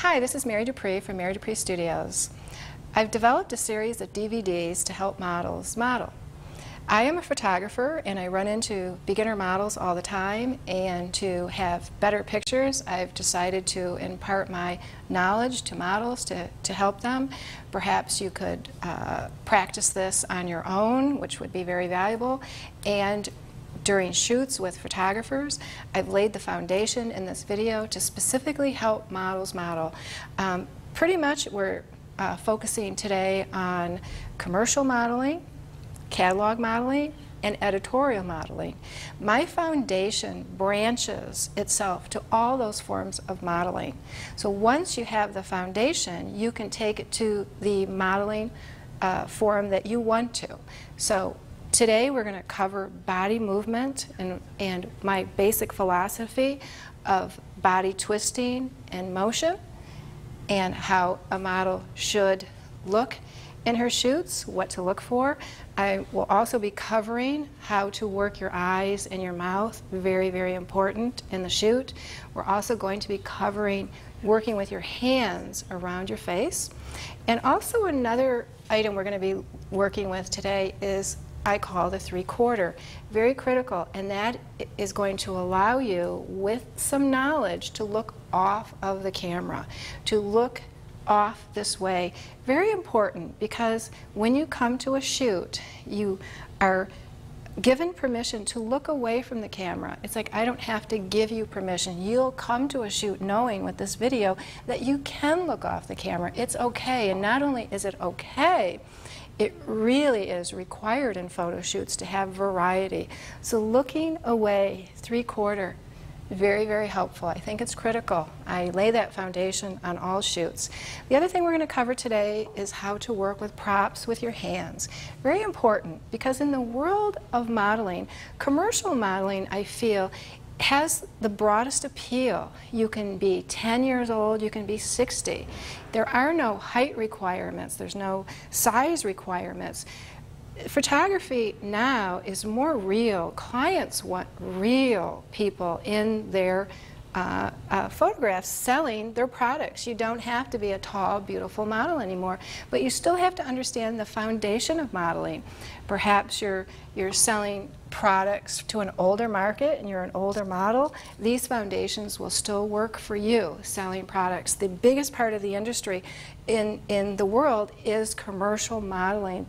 Hi, this is Mary DuPrie from Mary DuPrie Studios. I've developed a series of DVDs to help models model. I am a photographer and I run into beginner models all the time, and to have better pictures I've decided to impart my knowledge to models to help them. Perhaps you could practice this on your own, which would be very valuable, and during shoots with photographers. I've laid the foundation in this video to specifically help models model. Pretty much we're focusing today on commercial modeling, catalog modeling, and editorial modeling. My foundation branches itself to all those forms of modeling. So once you have the foundation, you can take it to the modeling form that you want to. So today we're going to cover body movement and my basic philosophy of body twisting and motion, and how a model should look in her shoots, what to look for. I will also be covering how to work your eyes and your mouth, very, very important in the shoot. We're also going to be covering working with your hands around your face. And also another item we're going to be working with today is I call the 3/4. Very critical, and that is going to allow you with some knowledge to look off of the camera, to look off this way. Very important, because when you come to a shoot, you are given permission to look away from the camera. It's like I don't have to give you permission. You'll come to a shoot knowing with this video that you can look off the camera. It's okay, and not only is it okay, it really is required in photo shoots to have variety. So looking away, 3/4, very, very helpful. I think it's critical. I lay that foundation on all shoots. The other thing we're going to cover today is how to work with props with your hands. Very important, because in the world of modeling, commercial modeling, I feel, has the broadest appeal. You can be 10 years old, you can be 60. There are no height requirements, there's no size requirements. Photography now is more real. Clients want real people in their photographs selling their products. You don't have to be a tall, beautiful model anymore, but you still have to understand the foundation of modeling. Perhaps you're selling products to an older market and you're an older model. These foundations will still work for you selling products. The biggest part of the industry in the world is commercial modeling.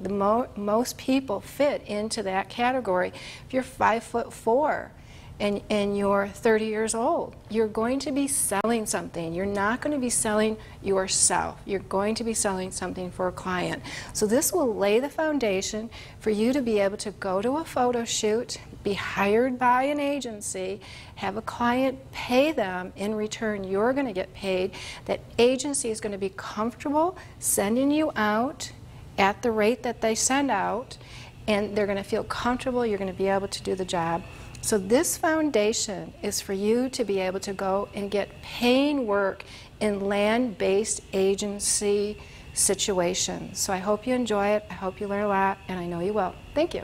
Most people fit into that category. If you're 5'4", and you're 30 years old, you're going to be selling something. You're not going to be selling yourself. You're going to be selling something for a client. So this will lay the foundation for you to be able to go to a photo shoot, be hired by an agency, have a client pay them. In return, you're going to get paid. That agency is going to be comfortable sending you out at the rate that they send out, and they're going to feel comfortable. You're going to be able to do the job. So this foundation is for you to be able to go and get paying work in land-based agency situations. So I hope you enjoy it. I hope you learn a lot, and I know you will. Thank you.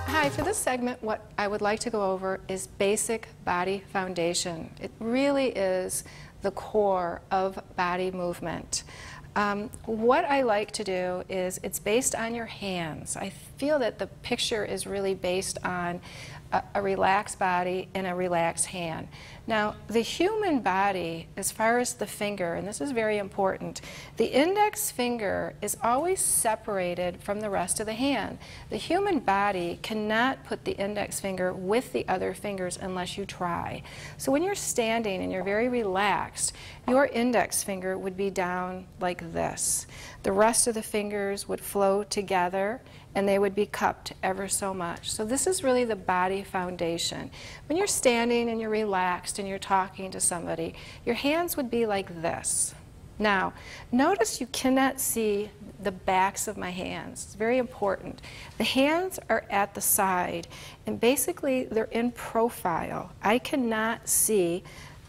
Hi, for this segment, what I would like to go over is basic body foundation. It really is the core of body movement. What I like to do is, it's based on your hands. I feel that the picture is really based on a relaxed body and a relaxed hand. Now, the human body, as far as the finger, and this is very important, the index finger is always separated from the rest of the hand. The human body cannot put the index finger with the other fingers unless you try. So when you're standing and you're very relaxed, your index finger would be down like this. The rest of the fingers would flow together, and they would be cupped ever so much. So this is really the body foundation. When you're standing and you're relaxed and you're talking to somebody, your hands would be like this. Now, notice you cannot see the backs of my hands. It's very important. The hands are at the side, and basically they're in profile. I cannot see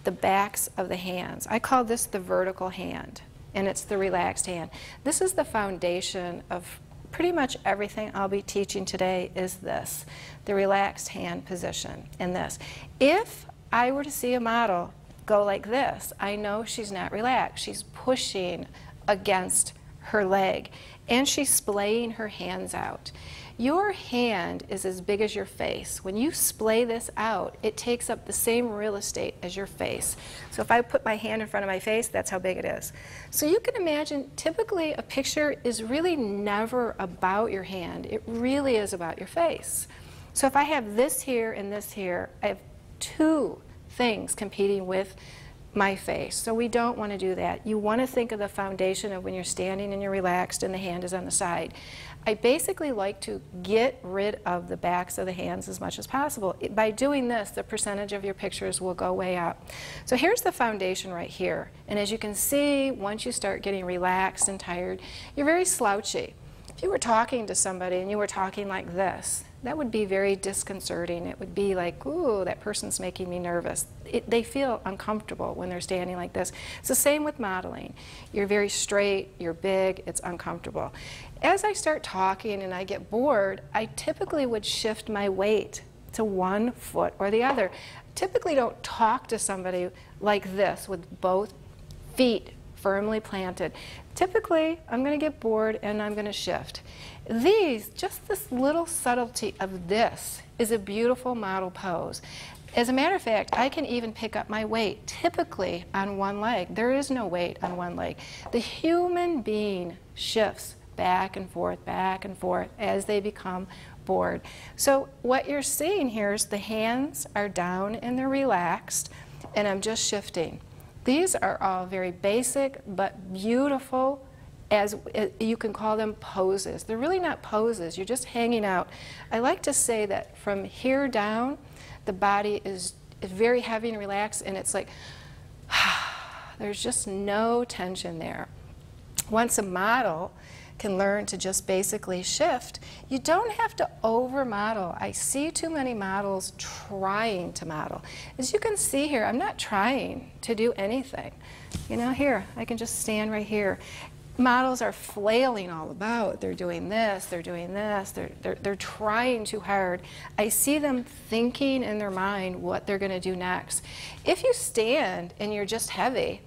the backs of the hands. I call this the vertical hand, and it's the relaxed hand. This is the foundation of pretty much everything I'll be teaching today is this, the relaxed hand position in this. If I were to see a model go like this, I know she's not relaxed. She's pushing against her leg, and she's splaying her hands out. Your hand is as big as your face. When you splay this out, it takes up the same real estate as your face. So if I put my hand in front of my face, that's how big it is. So you can imagine, typically a picture is really never about your hand. It really is about your face. So if I have this here and this here, I have two things competing with my face. So we don't want to do that. You want to think of the foundation of when you're standing and you're relaxed and the hand is on the side. I basically like to get rid of the backs of the hands as much as possible. By doing this, the percentage of your pictures will go way up. So here's the foundation right here. And as you can see, once you start getting relaxed and tired, you're very slouchy. If you were talking to somebody and you were talking like this, that would be very disconcerting. It would be like, ooh, that person's making me nervous. They feel uncomfortable when they're standing like this. It's the same with modeling. You're very straight, you're big, it's uncomfortable. As I start talking and I get bored, I typically would shift my weight to one foot or the other. Typically don't talk to somebody like this with both feet firmly planted. Typically, I'm going to get bored and I'm going to shift. Just this little subtlety of this is a beautiful model pose. As a matter of fact, I can even pick up my weight, typically on one leg. There is no weight on one leg. The human being shifts back and forth as they become bored. So what you're seeing here is the hands are down and they're relaxed, and I'm just shifting. These are all very basic but beautiful, as you can call them, poses. They're really not poses, you're just hanging out. I like to say that from here down, the body is very heavy and relaxed, and it's like, there's just no tension there. Once a model can learn to just basically shift, you don't have to over model. I see too many models trying to model. As you can see here, I'm not trying to do anything. You know, here, I can just stand right here. Models are flailing all about. They're doing this, they're doing this, they're trying too hard. I see them thinking in their mind what they're going to do next. If you stand and you're just heavy,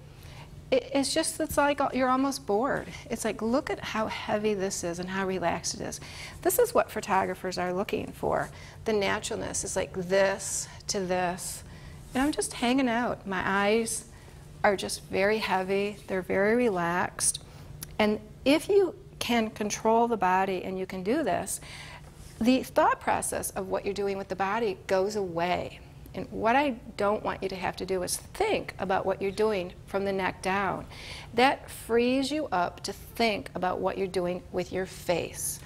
it's like you're almost bored. It's like, look at how heavy this is and how relaxed it is. This is what photographers are looking for. The naturalness is like this to this. And I'm just hanging out. My eyes are just very heavy. They're very relaxed. And if you can control the body and you can do this, the thought process of what you're doing with the body goes away. And what I don't want you to have to do is think about what you're doing from the neck down. That frees you up to think about what you're doing with your face.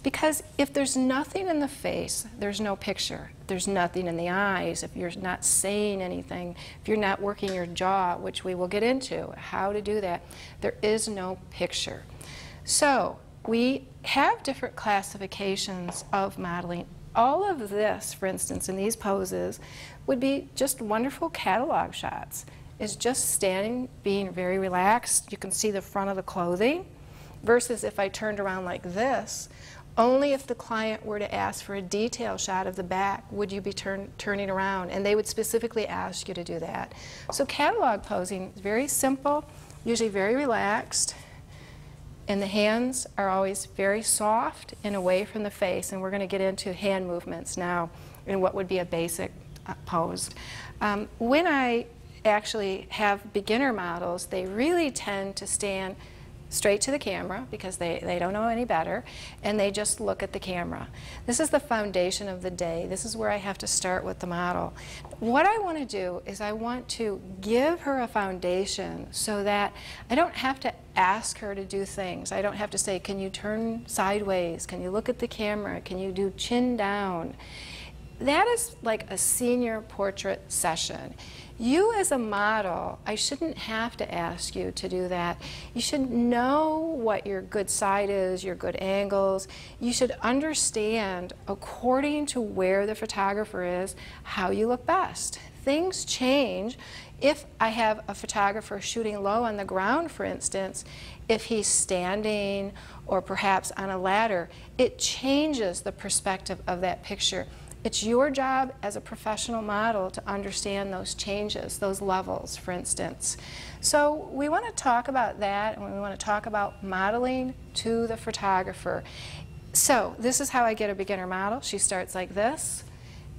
Because if there's nothing in the face, there's no picture. There's nothing in the eyes. If you're not saying anything, if you're not working your jaw, which we will get into, how to do that, there is no picture. So we have different classifications of modeling. All of this, for instance, in these poses, would be just wonderful catalog shots. It's just standing, being very relaxed. You can see the front of the clothing, versus if I turned around like this, only if the client were to ask for a detail shot of the back would you be turning around, and they would specifically ask you to do that. So catalog posing is very simple, usually very relaxed, and the hands are always very soft and away from the face, and we're going to get into hand movements now and what would be a basic pose. When I actually have beginner models, they really tend to stand straight to the camera because they don't know any better, and they just look at the camera. This is the foundation of the day. This is where I have to start with the model. What I want to do is I want to give her a foundation so that I don't have to ask her to do things. I don't have to say, can you turn sideways? Can you look at the camera? Can you do chin down? That is like a senior portrait session. You as a model, I shouldn't have to ask you to do that. You should know what your good side is, your good angles. You should understand, according to where the photographer is, how you look best. things change. If I have a photographer shooting low on the ground, for instance, if he's standing or perhaps on a ladder, it changes the perspective of that picture. It's your job as a professional model to understand those changes, those levels, for instance. So we want to talk about that, and we want to talk about modeling to the photographer. So this is how I get a beginner model. She starts like this,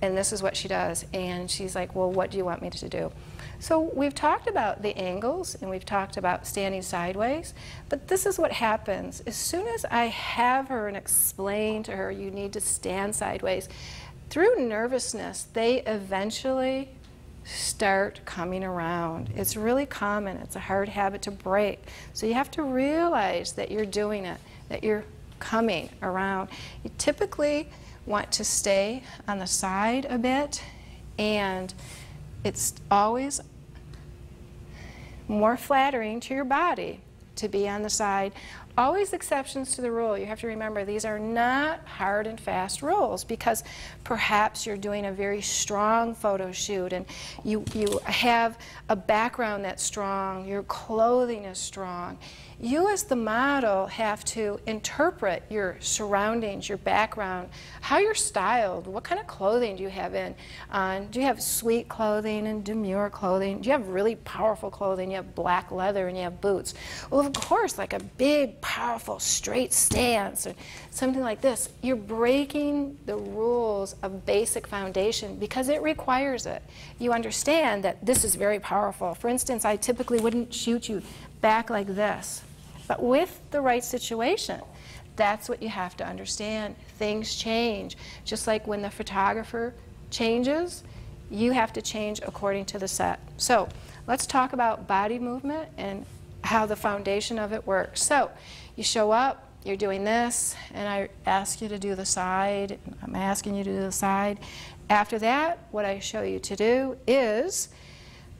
and this is what she does. And she's like, well, what do you want me to do? So we've talked about the angles, and we've talked about standing sideways, but this is what happens. As soon as I have her and explain to her, you need to stand sideways, through nervousness, they eventually start coming around. It's really common. It's a hard habit to break. So you have to realize that you're doing it, that you're coming around. You typically want to stay on the side a bit, and it's always more flattering to your body to be on the side. Always exceptions to the rule. You have to remember these are not hard and fast rules, because perhaps you're doing a very strong photo shoot and you have a background that's strong, your clothing is strong. You as the model have to interpret your surroundings, your background, how you're styled, what kind of clothing do you have on. Do you have sweet clothing and demure clothing? Do you have really powerful clothing? You have black leather and you have boots. Well, of course, like a big, powerful, straight stance or something like this. You're breaking the rules of basic foundation because it requires it. You understand that this is very powerful. For instance, I typically wouldn't shoot you back like this. But with the right situation, that's what you have to understand. Things change. Just like when the photographer changes, you have to change according to the set. So let's talk about body movement and how the foundation of it works. So you show up, you're doing this, and I ask you to do the side. I'm asking you to do the side. After that, what I show you to do is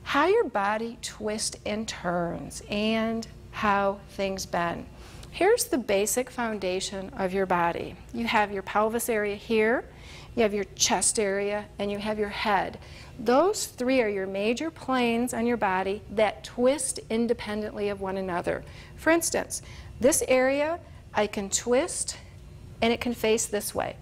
how your body twists and turns and how things bend. Here's the basic foundation of your body. You have your pelvis area here, you have your chest area, and you have your head. Those three are your major planes on your body that twist independently of one another. For instance, this area I can twist and it can face this way.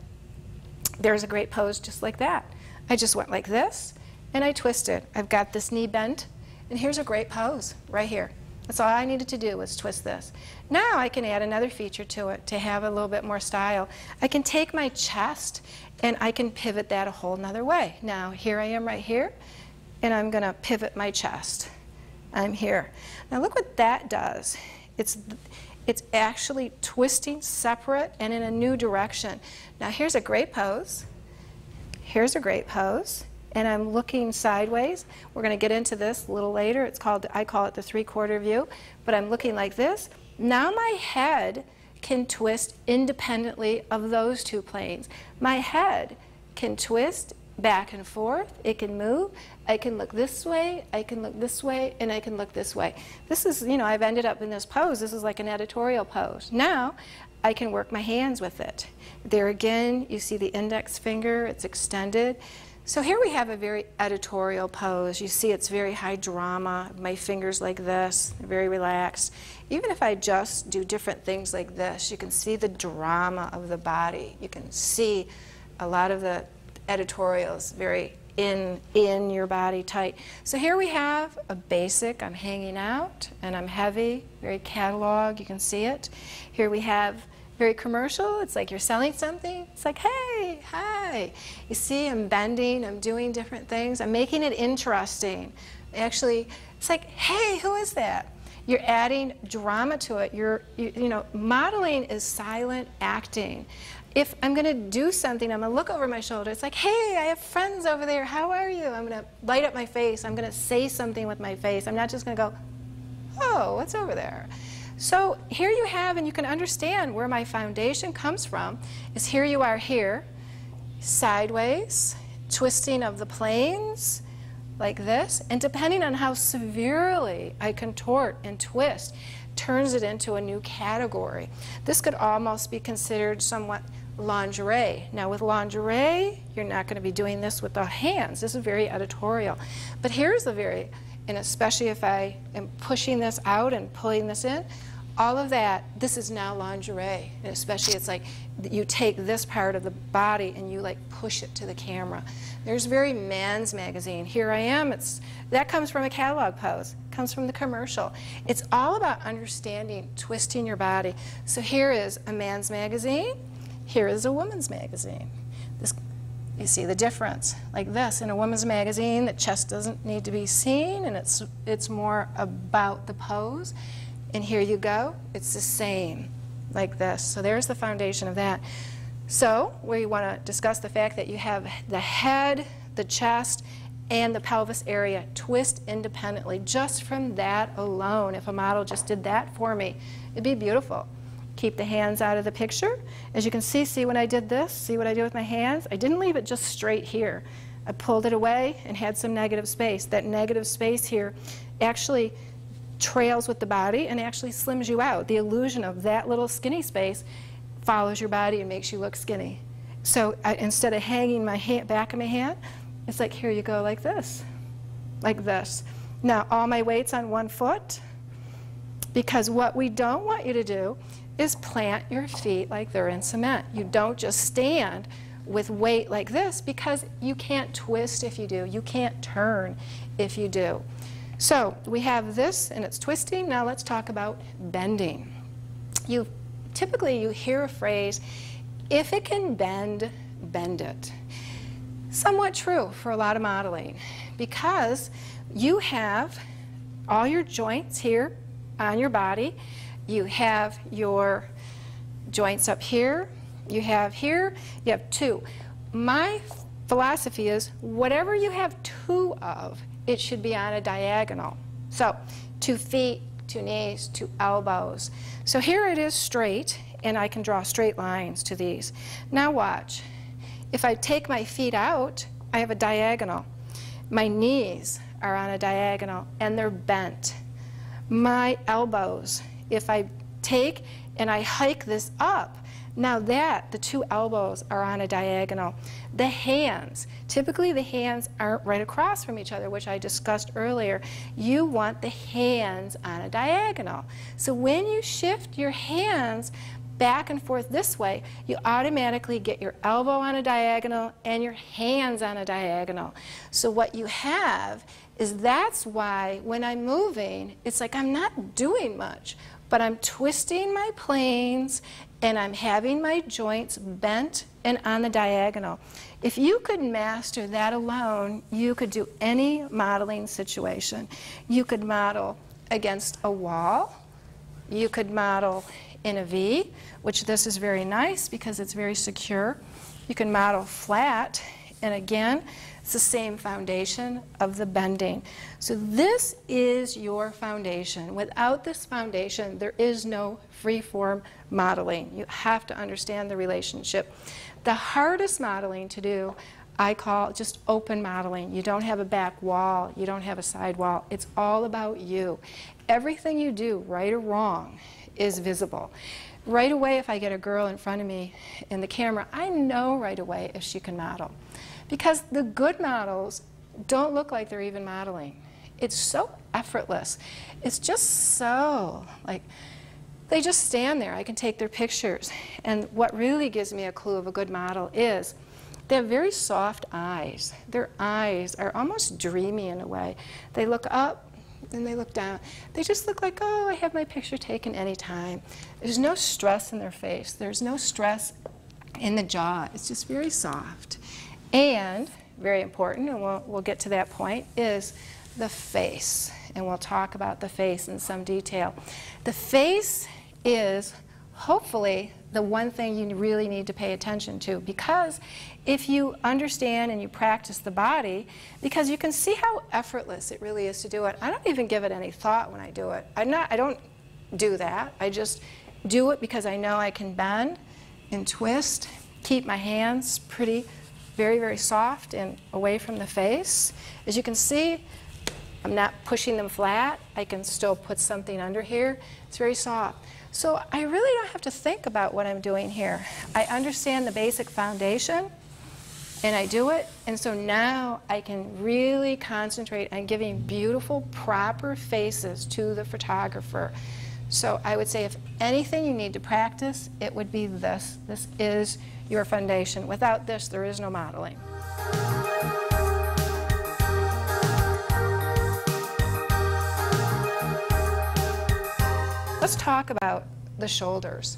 There's a great pose just like that. I just went like this and I twisted. I've got this knee bent, and here's a great pose right here. That's all I needed to do was twist this. Now I can add another feature to it to have a little bit more style. I can take my chest and I can pivot that a whole nother way. Now here I am right here, and I'm going to pivot my chest. I'm here. Now look what that does. It's actually twisting separate and in a new direction. Now here's a great pose. Here's a great pose. And I'm looking sideways. We're going to get into this a little later. It's called, I call it the 3/4 view, but I'm looking like this. Now my head can twist independently of those two planes. My head can twist back and forth. It can move. I can look this way, I can look this way, and I can look this way. This is, you know, I've ended up in this pose. This is like an editorial pose. Now I can work my hands with it. There again, you see the index finger, it's extended. So here we have a very editorial pose. You see it's very high drama. My fingers like this, very relaxed. Even if I just do different things like this, you can see the drama of the body. You can see a lot of the editorials very in your body tight. So here we have a basic, I'm hanging out and I'm heavy, very catalog, you can see it. Here we have very commercial. It's like you're selling something. It's like, hey, hi. You see, I'm bending, I'm doing different things. I'm making it interesting. Actually, it's like, hey, who is that? You're adding drama to it. You know, modeling is silent acting. If I'm going to do something, I'm going to look over my shoulder. It's like, hey, I have friends over there. How are you? I'm going to light up my face. I'm going to say something with my face. I'm not just going to go, oh, what's over there? So here you have, and you can understand where my foundation comes from, is here you are here, sideways, twisting of the planes, like this, and depending on how severely I contort and twist, turns it into a new category. This could almost be considered somewhat lingerie. Now with lingerie, you're not going to be doing this with the hands. This is very editorial. But here's a very, and especially if I am pushing this out and pulling this in, all of that, this is now lingerie. And especially it's like you take this part of the body and you like push it to the camera. There's very Man's Magazine. Here I am. That comes from a catalog pose. It comes from the commercial. It's all about understanding, twisting your body. So here is a Man's Magazine. Here is a Woman's Magazine. You see the difference. Like this, in a woman's magazine, the chest doesn't need to be seen, and it's more about the pose. And here you go. It's the same, like this. So there's the foundation of that. So we want to discuss the fact that you have the head, the chest, and the pelvis area twist independently. Just from that alone, if a model just did that for me, it'd be beautiful. Keep the hands out of the picture. As you can see when I did this, see what I did with my hands? I didn't leave it just straight here. I pulled it away and had some negative space. That negative space here actually trails with the body and actually slims you out. The illusion of that little skinny space follows your body and makes you look skinny. So instead of hanging my back of my hand, it's like, here you go, like this, like this. Now all my weight's on one foot, because what we don't want you to do is plant your feet like they're in cement. You don't just stand with weight like this, because you can't twist if you do. You can't turn if you do. So we have this and it's twisting. Now let's talk about bending. Typically you hear a phrase, if it can bend, bend it. Somewhat true for a lot of modeling, because you have all your joints here on your body. You have your joints up here. You have here. You have two. My philosophy is whatever you have two of, it should be on a diagonal. So 2 feet, 2 knees, 2 elbows. So here it is straight, and I can draw straight lines to these. Now watch. If I take my feet out, I have a diagonal. My knees are on a diagonal, and they're bent. My elbows, if I take and I hike this up, now the 2 elbows are on a diagonal. The hands, typically the hands aren't right across from each other, which I discussed earlier. You want the hands on a diagonal. So when you shift your hands back and forth this way, you automatically get your elbow on a diagonal and your hands on a diagonal. So what you have is, that's why when I'm moving, it's like I'm not doing much, but I'm twisting my planes and I'm having my joints bent and on the diagonal. If you could master that alone, you could do any modeling situation. You could model against a wall. You could model in a V, which this is very nice because it's very secure. You can model flat, and again, it's the same foundation of the bending. So this is your foundation. Without this foundation, there is no free-form modeling. You have to understand the relationship. The hardest modeling to do, I call just open modeling. You don't have a back wall. You don't have a side wall. It's all about you. Everything you do, right or wrong, is visible. Right away, if I get a girl in front of me in the camera, I know right away if she can model. Because the good models don't look like they're even modeling. It's so effortless. It's just so, like, they just stand there. I can take their pictures. And what really gives me a clue of a good model is they have very soft eyes. Their eyes are almost dreamy in a way. They look up and they look down. They just look like, oh, I have my picture taken anytime. There's no stress in their face. There's no stress in the jaw. It's just very soft. And very important, and we'll get to that point, is the face. And we'll talk about the face in some detail. The face is hopefully the one thing you really need to pay attention to, because if you understand and you practice the body, because you can see how effortless it really is to do it. I don't even give it any thought when I do it. I don't do that. I just do it because I know I can bend and twist, keep my hands pretty very, very soft and away from the face. As you can see, I'm not pushing them flat. I can still put something under here. It's very soft. So I really don't have to think about what I'm doing here. I understand the basic foundation, and I do it, and so now I can really concentrate on giving beautiful, proper faces to the photographer. So I would say if anything you need to practice, it would be this. This is your foundation. Without this, there is no modeling. Let's talk about the shoulders.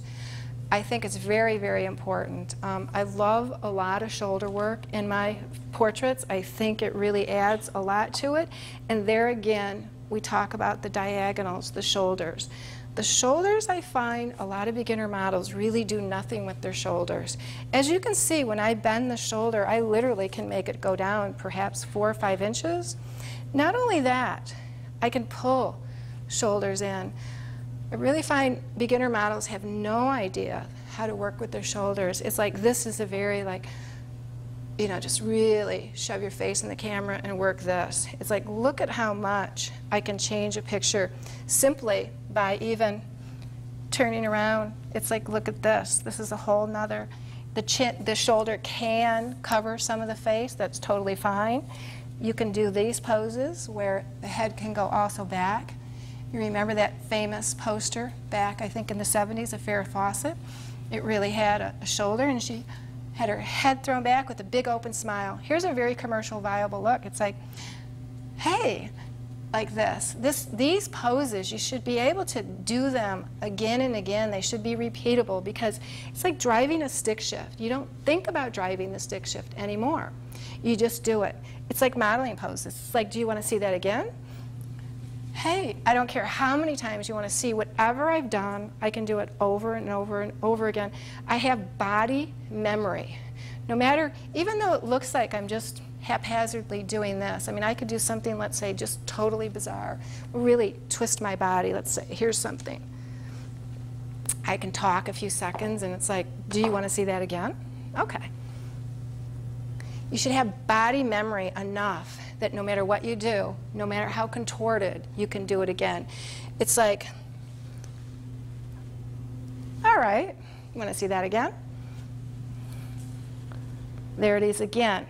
I think it's very, very important. I love a lot of shoulder work in my portraits. I think it really adds a lot to it. And there again, we talk about the diagonals, the shoulders. The shoulders, I find a lot of beginner models really do nothing with their shoulders. As you can see, when I bend the shoulder, I literally can make it go down perhaps 4 or 5 inches. Not only that, I can pull shoulders in. I really find beginner models have no idea how to work with their shoulders. It's like this is a very just really shove your face in the camera and work this. It's like, look at how much I can change a picture simply by even turning around. It's like, look at this. This is a whole nother. The shoulder can cover some of the face. That's totally fine. You can do these poses where the head can go also back. You remember that famous poster back, I think in the 70s, of Farrah Fawcett? It really had a shoulder, and she had her head thrown back with a big open smile. Here's a very commercial viable look. It's like, hey, like this. These poses, you should be able to do them again and again. They should be repeatable because it's like driving a stick shift. You don't think about driving the stick shift anymore. You just do it. It's like modeling poses. It's like, do you want to see that again? Hey, I don't care how many times you want to see whatever I've done, I can do it over and over and over again. I have body memory. No matter, even though it looks like I'm just haphazardly doing this, I mean, I could do something, let's say, just totally bizarre, really twist my body. Let's say, here's something. I can talk a few seconds, and it's like, do you want to see that again? Okay. You should have body memory enough that no matter what you do, no matter how contorted, you can do it again. It's like, all right, you want to see that again? There it is again.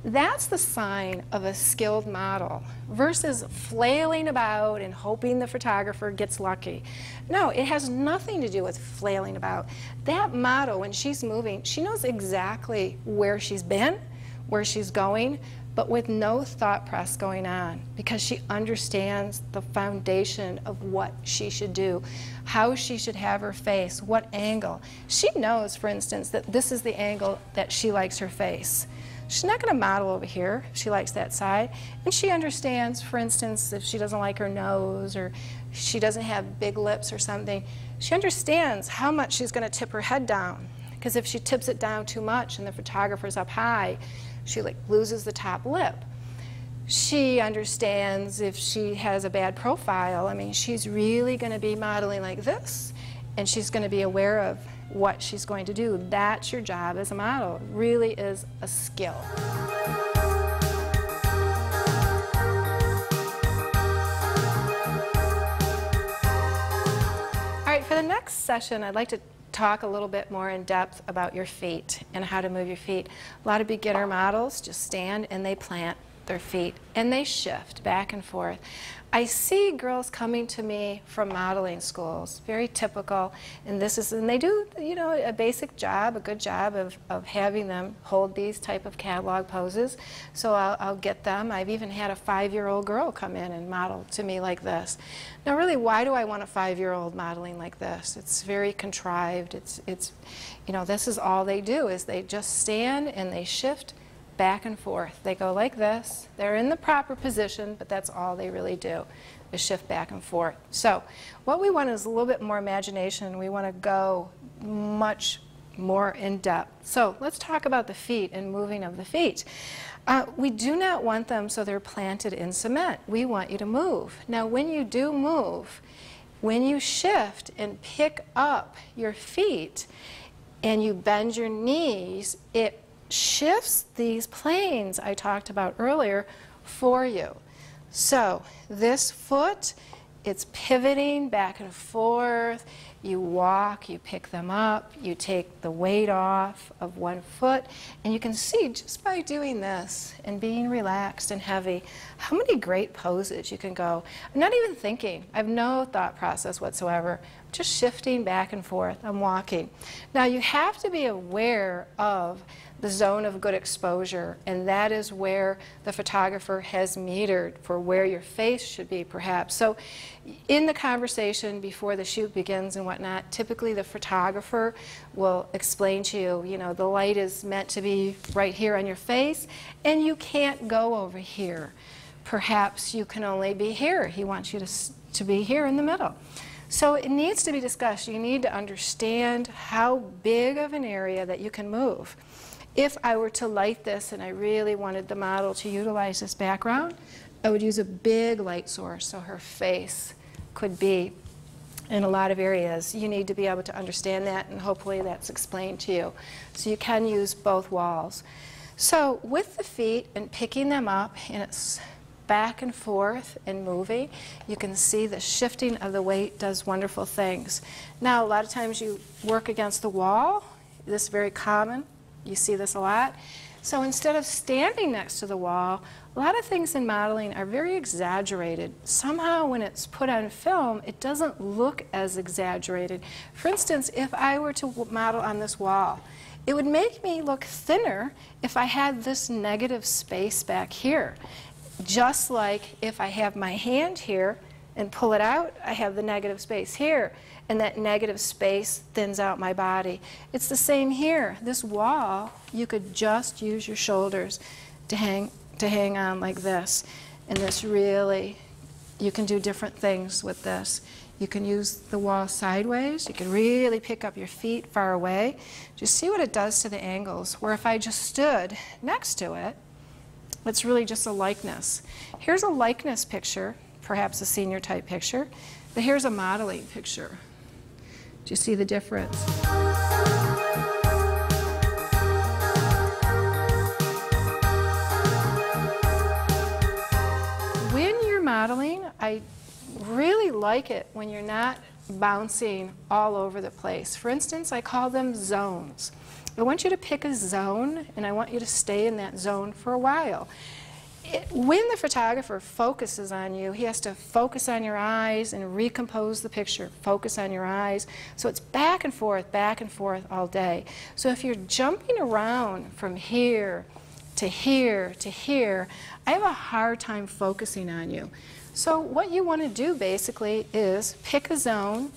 That's the sign of a skilled model versus flailing about and hoping the photographer gets lucky. No, it has nothing to do with flailing about. That model, when she's moving, she knows exactly where she's been, where she's going, but with no thought press going on, because she understands the foundation of what she should do, how she should have her face, what angle. She knows, for instance, that this is the angle that she likes her face. She's not going to model over here if she likes that side. And she understands, for instance, if she doesn't like her nose or she doesn't have big lips or something, she understands how much she's going to tip her head down. Because if she tips it down too much and the photographer's up high, she loses the top lip. She understands if she has a bad profile. I mean, she's really going to be modeling like this, and she's going to be aware of what she's going to do. That's your job as a model. It really is a skill. All right, for the next session, I'd like to talk a little bit more in depth about your feet and how to move your feet. A lot of beginner models just stand and they plant their feet and they shift back and forth. I see girls coming to me from modeling schools, very typical, and they do, you know, a basic job, a good job of having them hold these type of catalog poses. So I'll get them. I've even had a 5-year-old girl come in and model to me like this. Now really, why do I want a 5-year-old modeling like this? It's very contrived. It's you know, this is all they do is they just stand and they shift back and forth. They go like this. They're in the proper position, but that's all they really do is shift back and forth. So what we want is a little bit more imagination. We want to go much more in depth. So let's talk about the feet and moving of the feet. We do not want them so they're planted in cement. We want you to move. Now when you do move, when you shift and pick up your feet and you bend your knees, it shifts these planes I talked about earlier for you. So this foot, it's pivoting back and forth. you walk, you pick them up, you take the weight off of one foot, and you can see just by doing this and being relaxed and heavy, how many great poses you can go. I'm not even thinking. I have no thought process whatsoever. Just shifting back and forth. I'm walking. Now you have to be aware of the zone of good exposure, and that is where the photographer has metered for where your face should be, perhaps. So in the conversation before the shoot begins and whatnot, typically the photographer will explain to you, you know, the light is meant to be right here on your face, and you can't go over here. Perhaps you can only be here. He wants you to be here in the middle. So it needs to be discussed. You need to understand how big of an area that you can move. If I were to light this and I really wanted the model to utilize this background, I would use a big light source so her face could be in a lot of areas. You need to be able to understand that, and hopefully that's explained to you. So you can use both walls. So with the feet and picking them up, and it's back and forth and moving, you can see the shifting of the weight does wonderful things. Now a lot of times you work against the wall. This is very common. You see this a lot. So instead of standing next to the wall, a lot of things in modeling are very exaggerated. Somehow when it's put on film, it doesn't look as exaggerated. For instance, if I were to model on this wall, it would make me look thinner if I had this negative space back here. Just like if I have my hand here and pull it out, I have the negative space here, and that negative space thins out my body. It's the same here. This wall, you could just use your shoulders to hang on like this. And this really, you can do different things with this. You can use the wall sideways. You can really pick up your feet far away. Just see what it does to the angles, where if I just stood next to it, it's really just a likeness. Here's a likeness picture, perhaps a senior type picture, but here's a modeling picture. Do you see the difference? When you're modeling, I really like it when you're not bouncing all over the place. For instance, I call them zones. I want you to pick a zone, and I want you to stay in that zone for a while. When the photographer focuses on you, he has to focus on your eyes and recompose the picture, focus on your eyes. So it's back and forth all day. So if you're jumping around from here to here to here, I have a hard time focusing on you. So what you want to do basically is pick a zone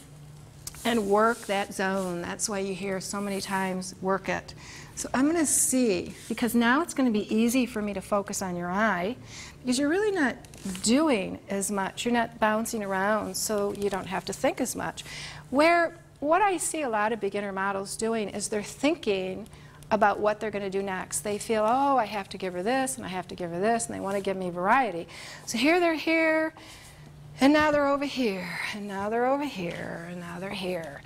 and work that zone. That's why you hear so many times, work it. So I'm going to see, because now it's going to be easy for me to focus on your eye, because you're really not doing as much. You're not bouncing around, so you don't have to think as much. Where what I see a lot of beginner models doing is they're thinking about what they're going to do next. They feel, oh, I have to give her this, and I have to give her this, and they want to give me variety. So here they're here, and now they're over here, and now they're over here, and now they're here.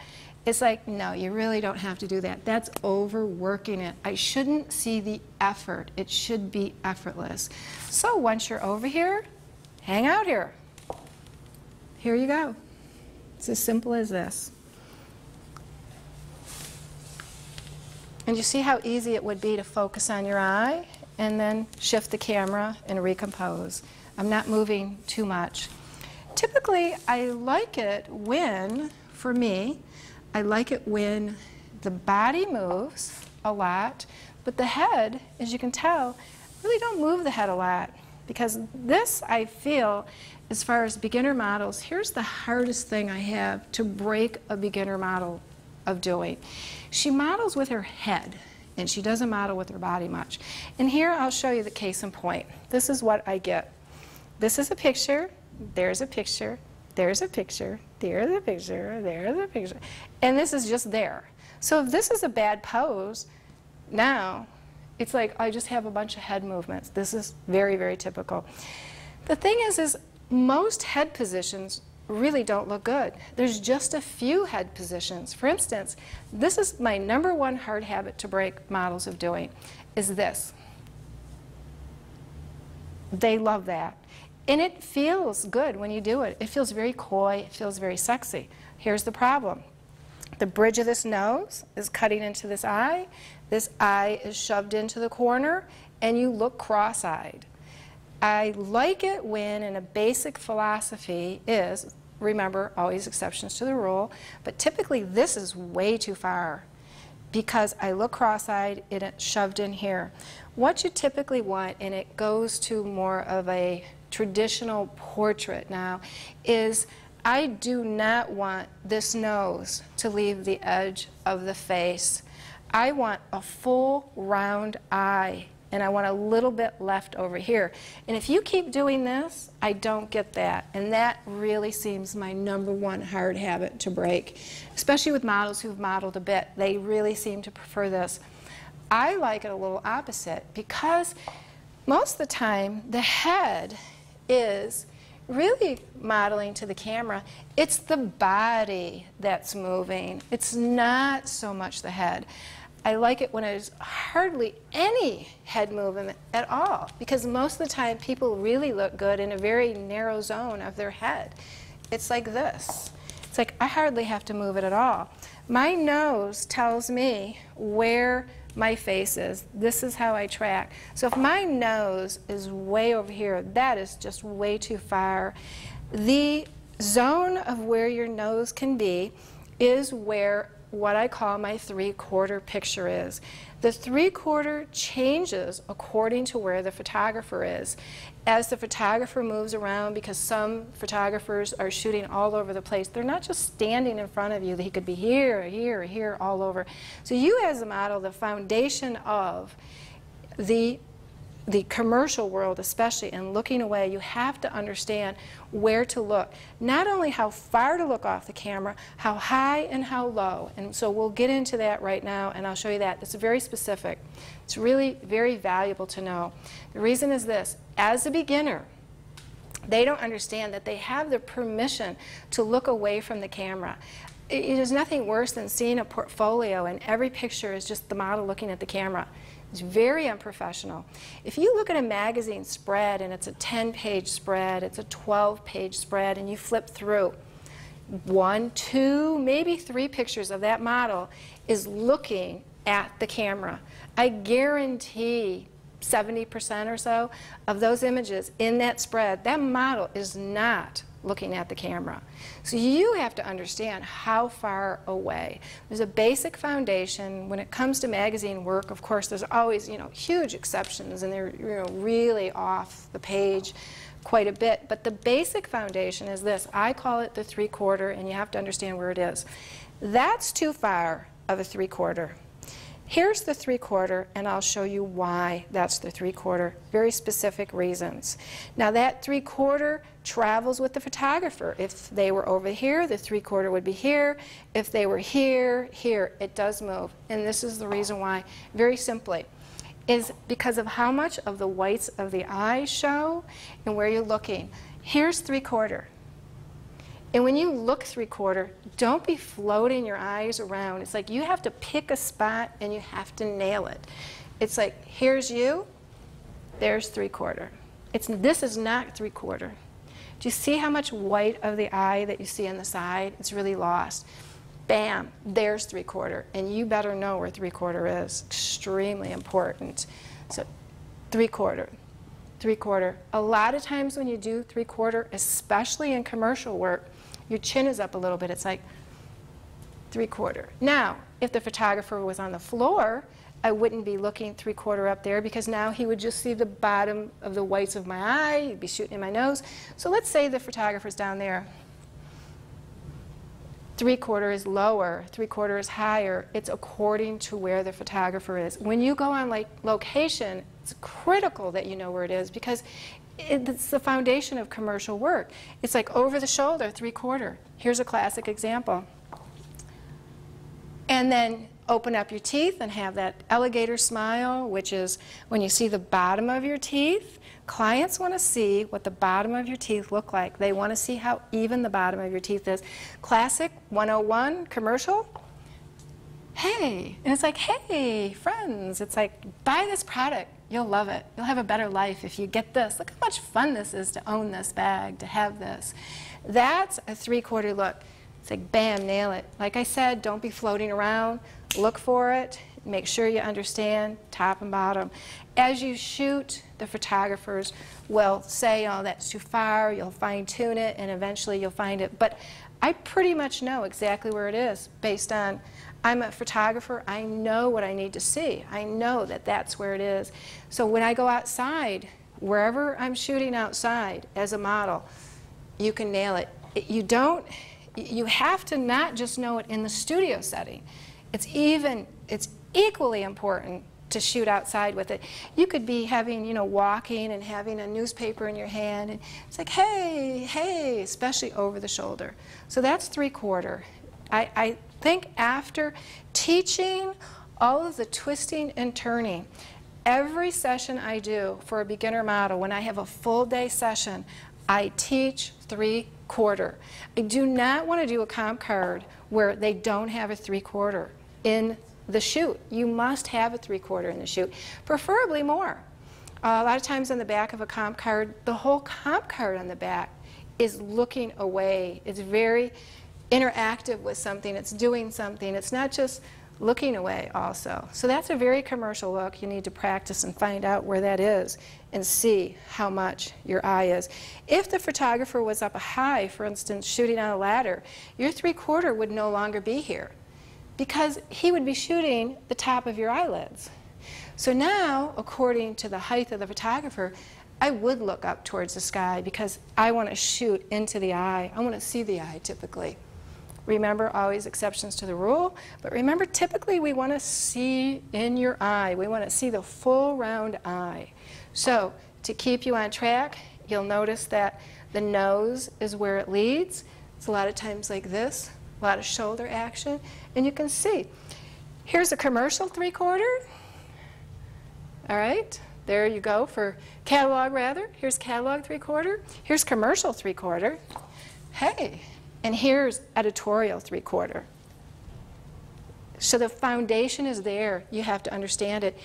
It's like, no, you really don't have to do that. That's overworking it. I shouldn't see the effort. It should be effortless. So once you're over here, hang out here. Here you go. It's as simple as this. And you see how easy it would be to focus on your eye and then shift the camera and recompose. I'm not moving too much. Typically, I like it when, for me, I like it when the body moves a lot, but the head, as you can tell, really don't move the head a lot. Because this, I feel, as far as beginner models, here's the hardest thing I have to break a beginner model of doing. She models with her head, and she doesn't model with her body much. And here I'll show you the case in point. This is what I get. This is a picture, there's a picture, there's a picture, there's a picture, there's a picture, and this is just there. So if this is a bad pose, now it's like I just have a bunch of head movements. This is very, very typical. The thing is most head positions really don't look good. There's just a few head positions. For instance, this is my #1 hard habit to break models of doing, is this. They love that. And it feels good when you do it. It feels very coy, it feels very sexy. Here's the problem. The bridge of this nose is cutting into this eye. This eye is shoved into the corner, and you look cross-eyed. I like it when, in a basic philosophy is, remember, always exceptions to the rule, but typically this is way too far because I look cross-eyed and it's shoved in here. What you typically want, and it goes to more of a traditional portrait now, is I do not want this nose to leave the edge of the face. I want a full round eye, and I want a little bit left over here. And if you keep doing this, I don't get that. And that really seems my #1 hard habit to break, especially with models who've modeled a bit. They really seem to prefer this. I like it a little opposite because most of the time the head is really modeling to the camera. It's the body that's moving. It's not so much the head. I like it when there's hardly any head movement at all because most of the time people really look good in a very narrow zone of their head. It's like this. It's like I hardly have to move it at all. My nose tells me where my face is. This is how I track. So if my nose is way over here, that is just way too far. The zone of where your nose can be is where what I call my 3/4 picture is. The 3/4 changes according to where the photographer is. As the photographer moves around, because some photographers are shooting all over the place, they're not just standing in front of you. He could be here, here, here, all over. So you as a model, the foundation of the commercial world especially, and looking away, you have to understand where to look. Not only how far to look off the camera, how high and how low. And so we'll get into that right now, and I'll show you that. It's very specific. It's really very valuable to know. The reason is this. As a beginner, they don't understand that they have the permission to look away from the camera. It is nothing worse than seeing a portfolio and every picture is just the model looking at the camera. It's very unprofessional. If you look at a magazine spread and it's a 10-page spread, it's a 12-page spread, and you flip through 1, 2, maybe 3 pictures of that model is looking at the camera. I guarantee 70% or so of those images in that spread, that model is not looking at the camera. So you have to understand how far away. There's a basic foundation. When it comes to magazine work, of course, there's always, huge exceptions, and they're, really off the page quite a bit. But the basic foundation is this. I call it the 3/4, and you have to understand where it is. That's too far of a 3/4. Here's the 3/4, and I'll show you why that's the 3/4. Very specific reasons. Now that 3/4 travels with the photographer. If they were over here, the 3/4 would be here. If they were here, here. It does move. And this is the reason why, very simply, is because of how much of the whites of the eye show and where you're looking. Here's 3/4. And when you look 3/4, don't be floating your eyes around. It's like you have to pick a spot and you have to nail it. It's like, here's you, there's 3/4. This is not 3/4. Do you see how much white of the eye that you see on the side? It's really lost. Bam, there's 3/4. And you better know where 3/4 is. Extremely important. So 3/4. 3/4. A lot of times when you do 3/4, especially in commercial work, your chin is up a little bit. It's like 3/4. Now, if the photographer was on the floor, I wouldn't be looking 3/4 up there because now he would just see the bottom of the whites of my eye. He'd be shooting in my nose. So let's say the photographer's down there. 3/4 is lower, 3/4 is higher. It's according to where the photographer is. When you go on location, it's critical that you know where it is because it's the foundation of commercial work. It's like over the shoulder, 3/4. Here's a classic example. And then open up your teeth and have that alligator smile, which is when you see the bottom of your teeth. Clients want to see what the bottom of your teeth look like. They want to see how even the bottom of your teeth is. Classic 101 commercial. Hey, and it's like, hey, friends, it's like, buy this product. You'll love it. You'll have a better life if you get this. Look how much fun this is to own this bag, to have this. That's a 3/4 look. It's like, bam, nail it. Like I said, don't be floating around. Look for it. Make sure you understand top and bottom. As you shoot, the photographers will say, oh, that's too far. You'll fine-tune it, and eventually you'll find it. But I pretty much know exactly where it is based on, I'm a photographer. I know what I need to see. I know that that's where it is. So when I go outside, wherever I'm shooting outside as a model, you can nail it. You have to not just know it in the studio setting. It's equally important to shoot outside with it. You could be having, walking and having a newspaper in your hand, and it's like, hey, hey, especially over the shoulder. So that's 3/4. I think after teaching all of the twisting and turning, every session I do for a beginner model, when I have a full day session, I teach 3/4. I do not want to do a comp card where they don't have a 3/4 in the shoot. You must have a 3/4 in the shoot, preferably more. A lot of times on the back of a comp card, the whole comp card on the back is looking away. It's very interactive with something. It's doing something. It's not just looking away also. So that's a very commercial look. You need to practice and find out where that is and see how much your eye is. If the photographer was up high, for instance, shooting on a ladder, your 3/4 would no longer be here, because he would be shooting the top of your eyelids. So now, according to the height of the photographer, I would look up towards the sky because I want to shoot into the eye. I want to see the eye typically. Remember, always exceptions to the rule, but remember, typically we want to see in your eye. We want to see the full round eye. So to keep you on track, you'll notice that the nose is where it leads. It's a lot of times like this. A lot of shoulder action, and you can see. Here's a commercial 3/4. All right, there you go for catalog rather. Here's catalog 3/4. Here's commercial 3/4. Hey, and here's editorial 3/4. So the foundation is there. You have to understand it.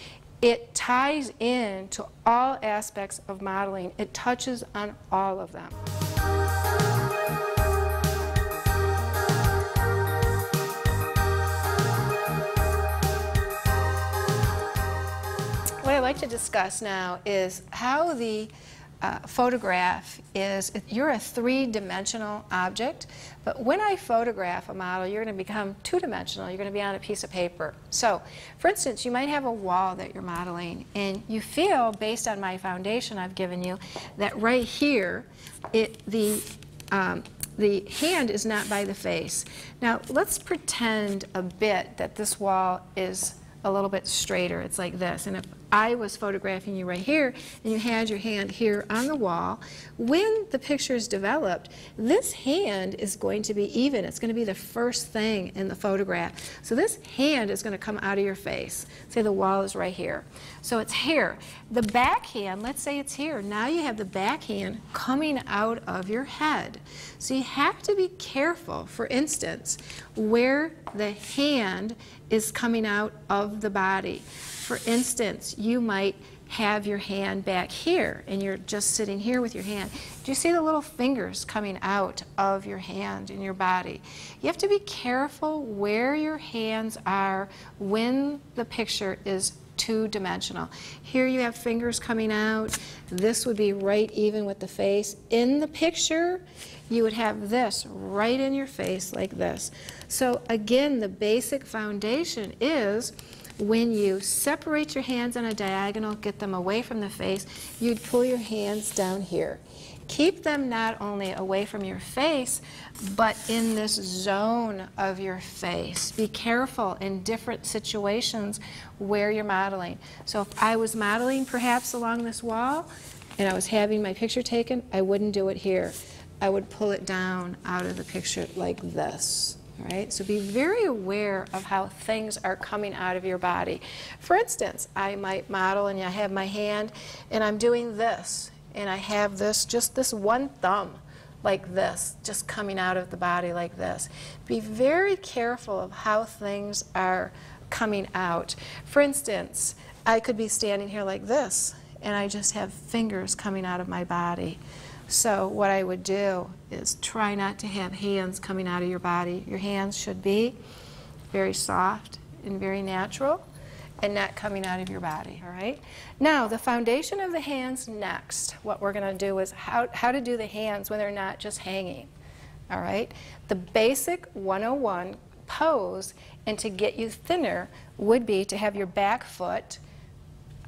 It ties in to all aspects of modeling. It touches on all of them. What I'd like to discuss now is how the photograph is, you're a three-dimensional object, but when I photograph a model, you're going to become two-dimensional. You're going to be on a piece of paper. So, for instance, you might have a wall that you're modeling, and you feel, based on my foundation I've given you, that right here, the hand is not by the face. Now, let's pretend a bit that this wall is a little bit straighter. It's like this. And if I was photographing you right here and you had your hand here on the wall, when the picture is developed, this hand is going to be even. It's going to be the first thing in the photograph. So this hand is going to come out of your face. Say the wall is right here. So it's here. The back hand, let's say it's here. Now you have the back hand coming out of your head. So you have to be careful, for instance, where the hand is coming out of the body. For instance, you might have your hand back here and you're just sitting here with your hand. Do you see the little fingers coming out of your hand in your body? You have to be careful where your hands are when the picture is two-dimensional. Here you have fingers coming out. This would be right even with the face. In the picture, you would have this right in your face like this. So again, the basic foundation is when you separate your hands on a diagonal, get them away from the face, you'd pull your hands down here. Keep them not only away from your face, but in this zone of your face. Be careful in different situations where you're modeling. So if I was modeling perhaps along this wall and I was having my picture taken, I wouldn't do it here. I would pull it down out of the picture like this. All right? So be very aware of how things are coming out of your body. For instance, I might model and I have my hand and I'm doing this. And I have this, just this one thumb like this, just coming out of the body like this. Be very careful of how things are coming out. For instance, I could be standing here like this, and I just have fingers coming out of my body. So what I would do is try not to have hands coming out of your body. Your hands should be very soft and very natural and not coming out of your body, all right? Now, the foundation of the hands next. What we're going to do is how to do the hands when they're not just hanging, all right? The basic 101 pose, and to get you thinner, would be to have your back foot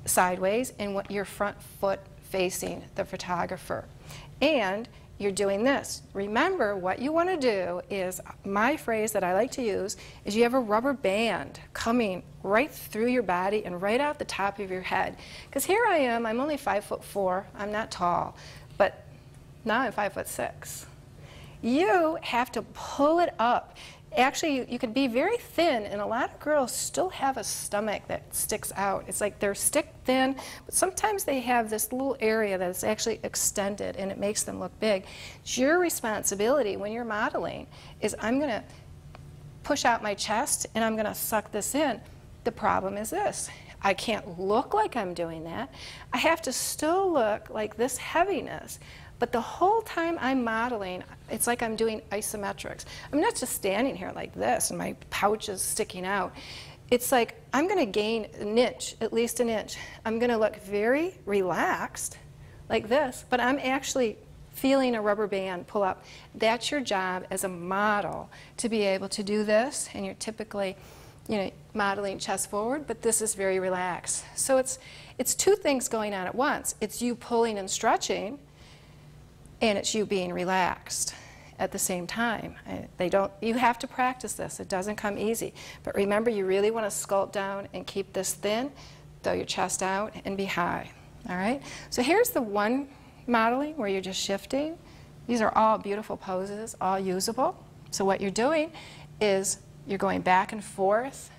sideways and your front foot facing the photographer. And you're doing this. Remember, what you want to do is, my phrase that I like to use is you have a rubber band coming right through your body and right out the top of your head. Because here I am, I'm only 5'4", I'm not tall, but now I'm 5'6". You have to pull it up. Actually, you could be very thin, and a lot of girls still have a stomach that sticks out. It's like they're stick thin, but sometimes they have this little area that's actually extended, and it makes them look big. It's your responsibility when you're modeling is, I'm going to push out my chest, and I'm going to suck this in. The problem is this. I can't look like I'm doing that. I have to still look like this heaviness. But the whole time I'm modeling, it's like I'm doing isometrics. I'm not just standing here like this and my pouch is sticking out. It's like I'm going to gain an inch, at least an inch. I'm going to look very relaxed like this, but I'm actually feeling a rubber band pull up. That's your job as a model, to be able to do this, and you're typically, you know, modeling chest forward, but this is very relaxed. So it's two things going on at once. It's you pulling and stretching, and it's you being relaxed at the same time. You have to practice this. It doesn't come easy. But remember, you really want to sculpt down and keep this thin, throw your chest out, and be high. All right? So here's the one modeling where you're just shifting. These are all beautiful poses, all usable. So what you're doing is you're going back and forth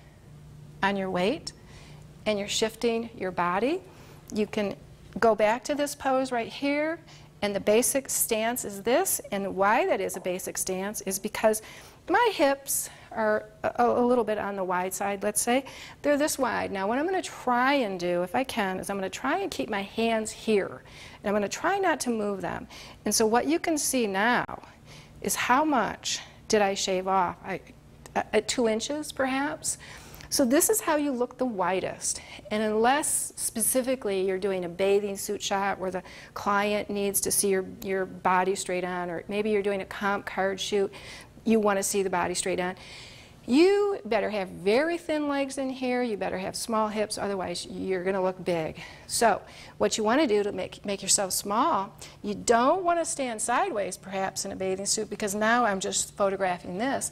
on your weight, and you're shifting your body. You can go back to this pose right here, and the basic stance is this. And why that is a basic stance is because my hips are a little bit on the wide side, let's say. They're this wide. Now, what I'm going to try and do, if I can, is I'm going to try and keep my hands here. And I'm going to try not to move them. And so what you can see now is how much did I shave off? At 2 inches, perhaps? So this is how you look the widest. And unless specifically you're doing a bathing suit shot where the client needs to see your body straight on, or maybe you're doing a comp card shoot, you want to see the body straight on, you better have very thin legs in here, you better have small hips, otherwise you're going to look big. So what you want to do to make yourself small, you don't want to stand sideways perhaps in a bathing suit, because now I'm just photographing this.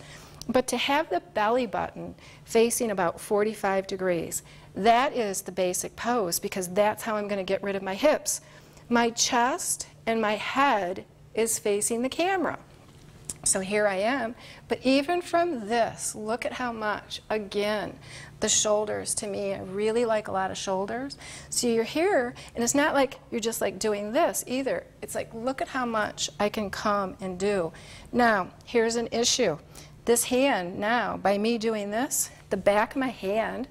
But to have the belly button facing about 45 degrees, that is the basic pose, because that's how I'm going to get rid of my hips. My chest and my head is facing the camera. So here I am. But even from this, look at how much, again, the shoulders, to me, I really like a lot of shoulders. So you're here, and it's not like you're just like doing this either. It's like, look at how much I can come and do. Now, here's an issue. This hand now, by me doing this, the back of my hand,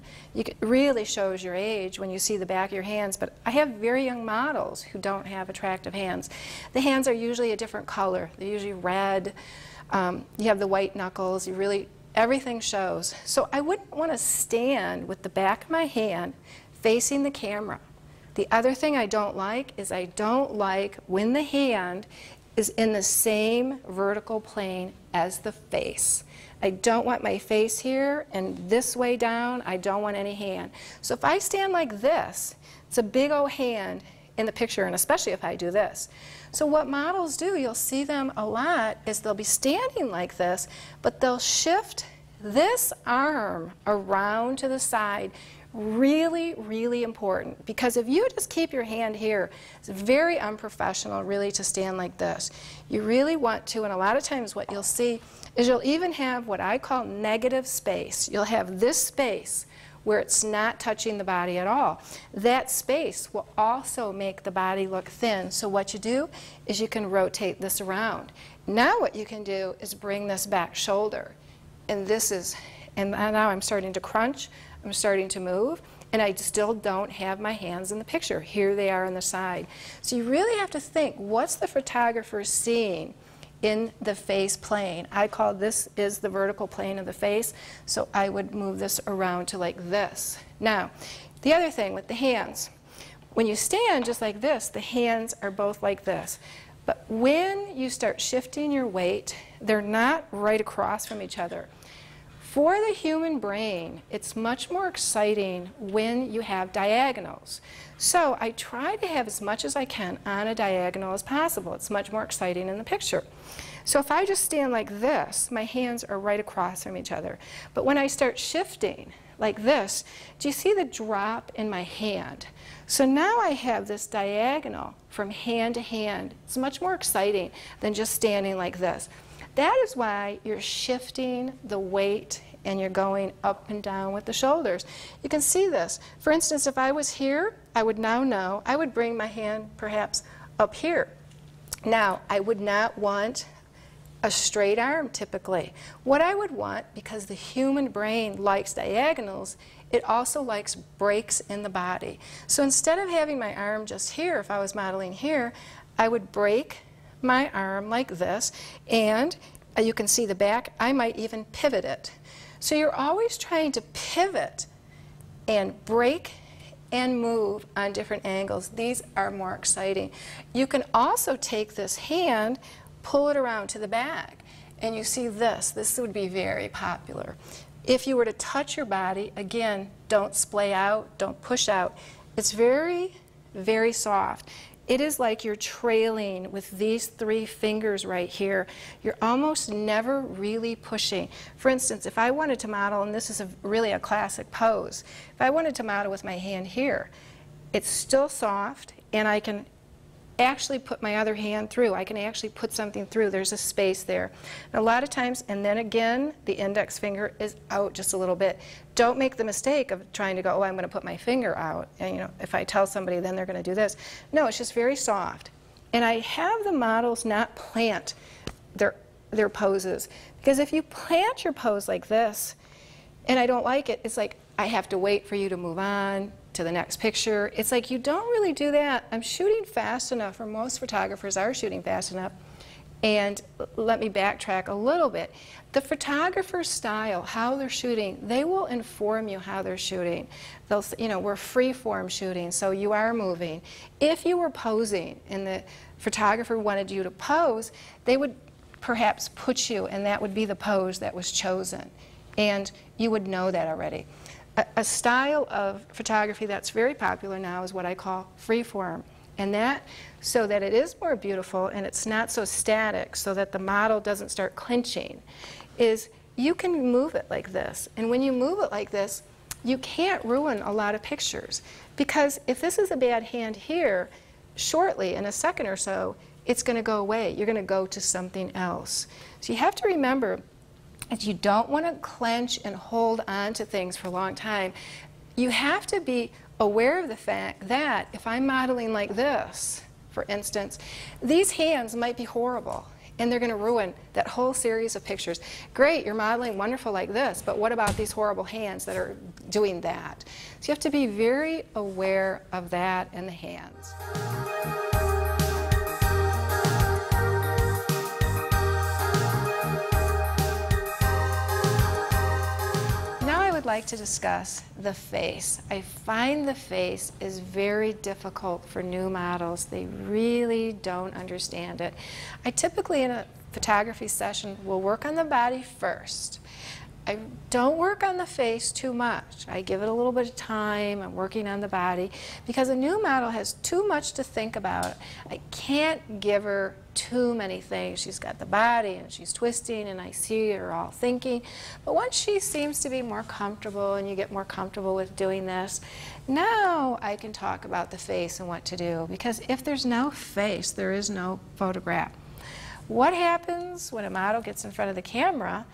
really shows your age when you see the back of your hands, but I have very young models who don't have attractive hands. The hands are usually a different color. They're usually red. You have the white knuckles. Everything shows. So I wouldn't want to stand with the back of my hand facing the camera. The other thing I don't like is I don't like when the hand is in the same vertical plane as the face. I don't want my face here and this way down. I don't want any hand. So if I stand like this, it's a big old hand in the picture, and especially if I do this. So what models do, you'll see them a lot, is they'll be standing like this, but they'll shift this arm around to the side. Really, really important, because if you just keep your hand here, it's very unprofessional really to stand like this. You really want to, and a lot of times what you'll see is you'll even have what I call negative space. You'll have this space where it's not touching the body at all. That space will also make the body look thin. So what you do is you can rotate this around. Now what you can do is bring this back shoulder, and now I'm starting to crunch. I'm starting to move, and I still don't have my hands in the picture. Here they are on the side. So you really have to think, what's the photographer seeing in the face plane? I call this is the vertical plane of the face, so I would move this around to like this. Now, the other thing with the hands, when you stand just like this, the hands are both like this. But when you start shifting your weight, they're not right across from each other. For the human brain, it's much more exciting when you have diagonals. So I try to have as much as I can on a diagonal as possible. It's much more exciting in the picture. So if I just stand like this, my hands are right across from each other. But when I start shifting like this, do you see the drop in my hand? So now I have this diagonal from hand to hand. It's much more exciting than just standing like this. That is why you're shifting the weight and you're going up and down with the shoulders. You can see this. For instance, if I was here, I would now know I would bring my hand perhaps up here. Now, I would not want a straight arm typically. What I would want, because the human brain likes diagonals, it also likes breaks in the body. So instead of having my arm just here, if I was modeling here, I would break my arm like this, and you can see the back. I might even pivot it. So you're always trying to pivot and break and move on different angles. These are more exciting. You can also take this hand, pull it around to the back, and you see this. This would be very popular. If you were to touch your body, again, don't splay out, don't push out. It's very, very soft. It is like you're trailing with these three fingers right here. You're almost never really pushing. For instance, if I wanted to model, and this is really a classic pose, if I wanted to model with my hand here, it's still soft, and I can actually put my other hand through. I can actually put something through. There's a space there. And a lot of times, and then again, the index finger is out just a little bit. Don't make the mistake of trying to go, oh, I'm going to put my finger out. And you know, if I tell somebody, then they're going to do this. No, it's just very soft. And I have the models not plant their poses. Because if you plant your pose like this, and I don't like it, it's like I have to wait for you to move on to the next picture. It's like you don't really do that. I'm shooting fast enough, or most photographers are shooting fast enough. And let me backtrack a little bit. The photographer's style, how they're shooting, they will inform you how they're shooting. They'll, you know, we're free-form shooting, so you are moving. If you were posing and the photographer wanted you to pose, they would perhaps put you, and that would be the pose that was chosen. And you would know that already. A style of photography that's very popular now is what I call freeform. And that, so that it is more beautiful and it's not so static, so that the model doesn't start clinching, is you can move it like this. And when you move it like this, you can't ruin a lot of pictures. Because if this is a bad hand here, shortly, in a second or so, it's going to go away. You're going to go to something else. So you have to remember that you don't want to clench and hold on to things for a long time. You have to be aware of the fact that if I'm modeling like this, for instance, these hands might be horrible, and they're going to ruin that whole series of pictures. Great, you're modeling wonderful like this, but what about these horrible hands that are doing that? So you have to be very aware of that and the hands. I would like to discuss the face. I find the face is very difficult for new models. They really don't understand it. I typically, in a photography session, will work on the body first. I don't work on the face too much. I give it a little bit of time. I'm working on the body because a new model has too much to think about. I can't give her too many things. She's got the body and she's twisting and I see her all thinking. But once she seems to be more comfortable and you get more comfortable with doing this, now I can talk about the face and what to do, because if there's no face, there is no photograph. What happens when a model gets in front of the camera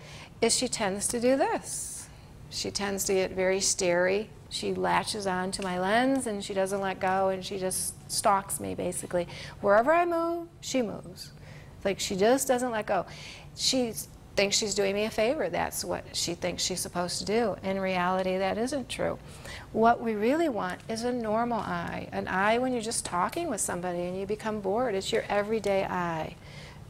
is she tends to do this. She tends to get very starey. She latches on to my lens and she doesn't let go, and she just stalks me basically. Wherever I move, she moves. Like she just doesn't let go. She's thinks she's doing me a favor. That's what she thinks she's supposed to do. In reality, that isn't true. What we really want is a normal eye. An eye when you're just talking with somebody and you become bored. It's your everyday eye.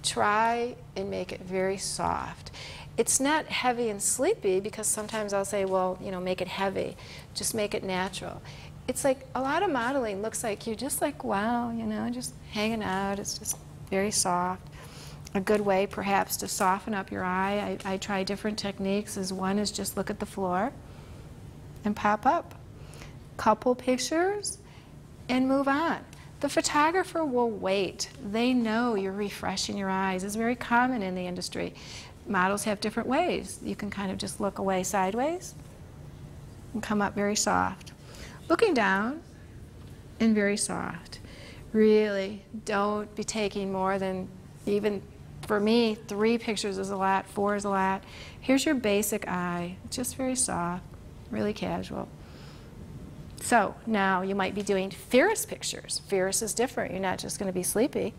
Try and make it very soft. It's not heavy and sleepy, because sometimes I'll say, well, you know, make it heavy. Just make it natural. It's like a lot of modeling looks like you're just like, wow, you know, just hanging out. It's just very soft. A good way perhaps to soften up your eye, I try different techniques, is one is just look at the floor and pop up. Couple pictures and move on. The photographer will wait. They know you're refreshing your eyes. It's very common in the industry. Models have different ways. You can kind of just look away sideways and come up very soft. Looking down and very soft. Really don't be taking more than, even for me, 3 pictures is a lot, 4 is a lot. Here's your basic eye, just very soft, really casual. So now you might be doing fierce pictures. Fierce is different. You're not just going to be sleepy.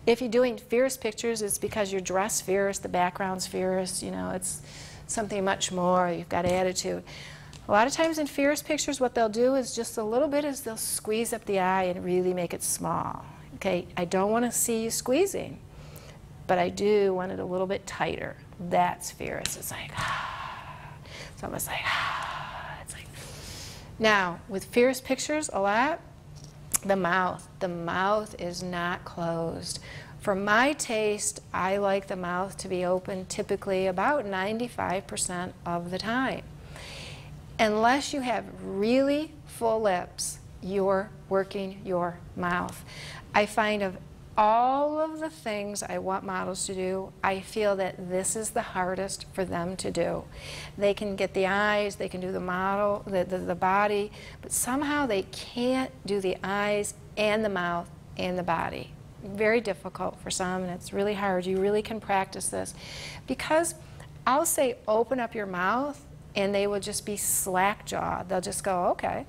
If you're doing fierce pictures, it's because you're dressed fierce, the background's fierce, you know, it's something much more. You've got attitude. A lot of times in fierce pictures, what they'll do is just a little bit is they'll squeeze up the eye and really make it small. Okay, I don't want to see you squeezing, but I do want it a little bit tighter. That's fierce. It's like, it's almost like, it's like. Now, with fierce pictures, a lot, the mouth is not closed. For my taste, I like the mouth to be open typically about 95% of the time. Unless you have really full lips, you're working your mouth. I find of all of the things I want models to do, I feel that this is the hardest for them to do. They can get the eyes, they can do the model, the body, but somehow they can't do the eyes and the mouth and the body. Very difficult for some, and it's really hard. You really can practice this. Because I'll say open up your mouth, and they will just be slack jawed. They'll just go, okay.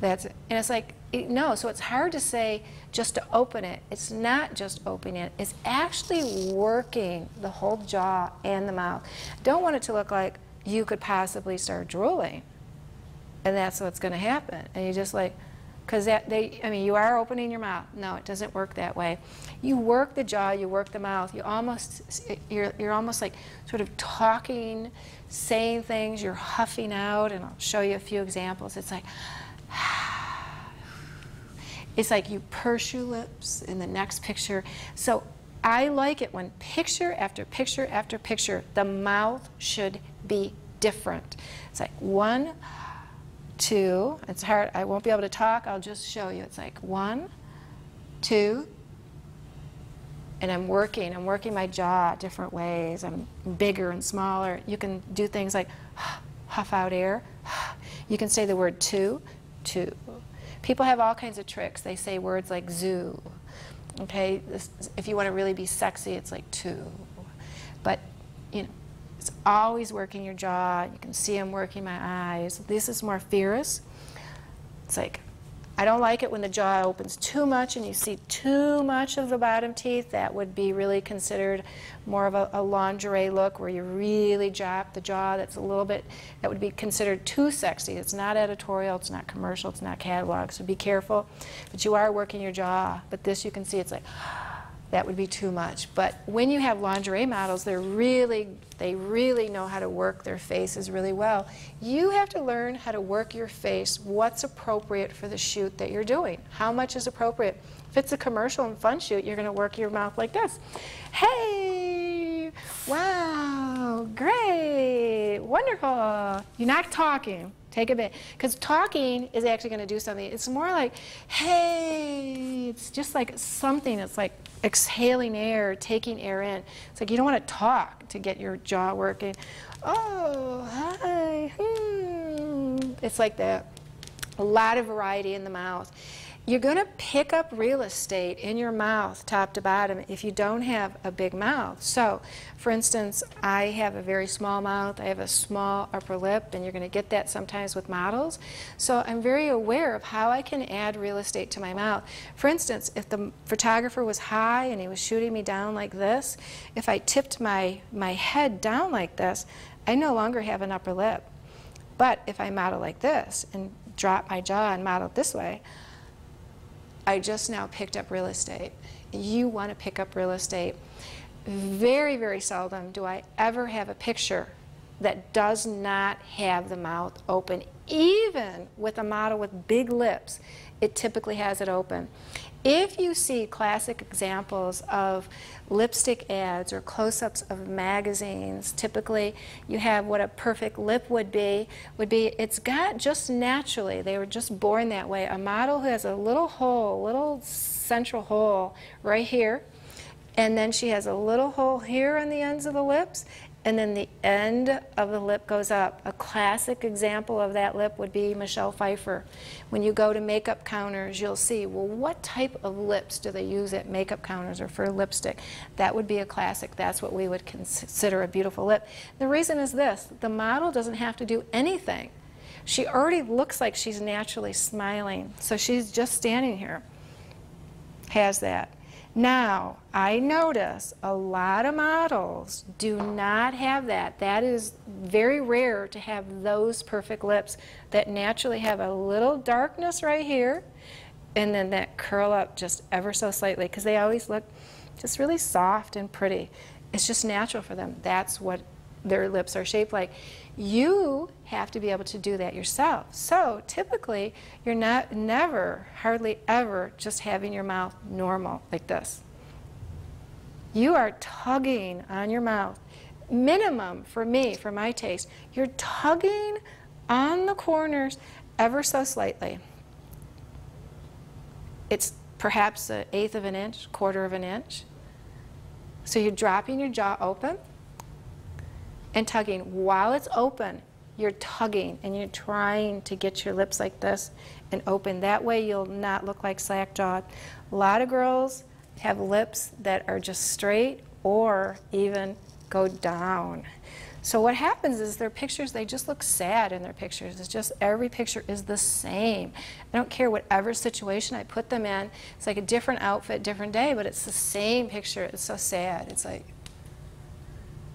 That's it. And it's like, no, so it's hard to say just to open it. It's not just opening it. It's actually working the whole jaw and the mouth. Don't want it to look like you could possibly start drooling. And that's what's going to happen. And you just like, because I mean, you are opening your mouth. No, it doesn't work that way. You work the jaw, you work the mouth. You're almost like sort of talking, saying things. You're huffing out, and I'll show you a few examples. It's like, it's like you purse your lips in the next picture. So I like it when picture after picture after picture, the mouth should be different. It's like 1, 2, it's hard, I won't be able to talk, I'll just show you. It's like 1, 2, and I'm working my jaw different ways. I'm bigger and smaller. You can do things like huff out air. You can say the word 2, 2. People have all kinds of tricks. They say words like zoo. Okay, if you want to really be sexy, it's like 2. But, you know, it's always working your jaw. You can see I'm working my eyes. This is more fierce. It's like, I don't like it when the jaw opens too much and you see too much of the bottom teeth. That would be really considered more of a lingerie look, where you really drop the jaw. That's a little bit, that would be considered too sexy. It's not editorial, it's not commercial, it's not catalog, so be careful. But you are working your jaw. But this, you can see, it's like, that would be too much. But when you have lingerie models, they really know how to work their faces really well. You have to learn how to work your face, what's appropriate for the shoot that you're doing. How much is appropriate? If it's a commercial and fun shoot, you're going to work your mouth like this. Hey, wow, great, wonderful. You're not talking. Take a bit, because talking is actually going to do something. It's more like, hey, it's just like something. It's like exhaling air, taking air in. It's like you don't want to talk to get your jaw working. Oh, hi, It's like that. A lot of variety in the mouth. You're going to pick up real estate in your mouth, top to bottom, if you don't have a big mouth. So, for instance, I have a very small mouth, I have a small upper lip, and you're going to get that sometimes with models. So I'm very aware of how I can add real estate to my mouth. For instance, if the photographer was high and he was shooting me down like this, if I tipped my head down like this, I no longer have an upper lip. But if I model like this and drop my jaw and model this way, I just now picked up real estate. You want to pick up real estate. Very, very seldom do I ever have a picture that does not have the mouth open. Even with a model with big lips, it typically has it open. If you see classic examples of lipstick ads or close-ups of magazines, typically you have what a perfect lip would be it's got just naturally, they were just born that way, a model who has a little hole, little central hole right here, and then she has a little hole here on the ends of the lips, and then the end of the lip goes up. A classic example of that lip would be Michelle Pfeiffer. When you go to makeup counters, you'll see, well, what type of lips do they use at makeup counters or for lipstick? That would be a classic. That's what we would consider a beautiful lip. The reason is this: the model doesn't have to do anything. She already looks like she's naturally smiling, so she's just standing here. Has that. Now, I notice a lot of models do not have that. That is very rare to have those perfect lips that naturally have a little darkness right here and then that curl up just ever so slightly, because they always look just really soft and pretty. It's just natural for them. That's what their lips are shaped like. You have to be able to do that yourself. So typically, you're never, hardly ever, just having your mouth normal like this. You are tugging on your mouth. Minimum for me, for my taste, you're tugging on the corners ever so slightly. It's perhaps 1/8 of an inch, 1/4 of an inch. So you're dropping your jaw open and tugging. While it's open, you're tugging and you're trying to get your lips like this and open. That way you'll not look like slack-jawed. A lot of girls have lips that are just straight or even go down. So what happens is their pictures, they just look sad in their pictures. It's just every picture is the same. I don't care whatever situation I put them in. It's like a different outfit, different day, but it's the same picture. It's so sad. It's like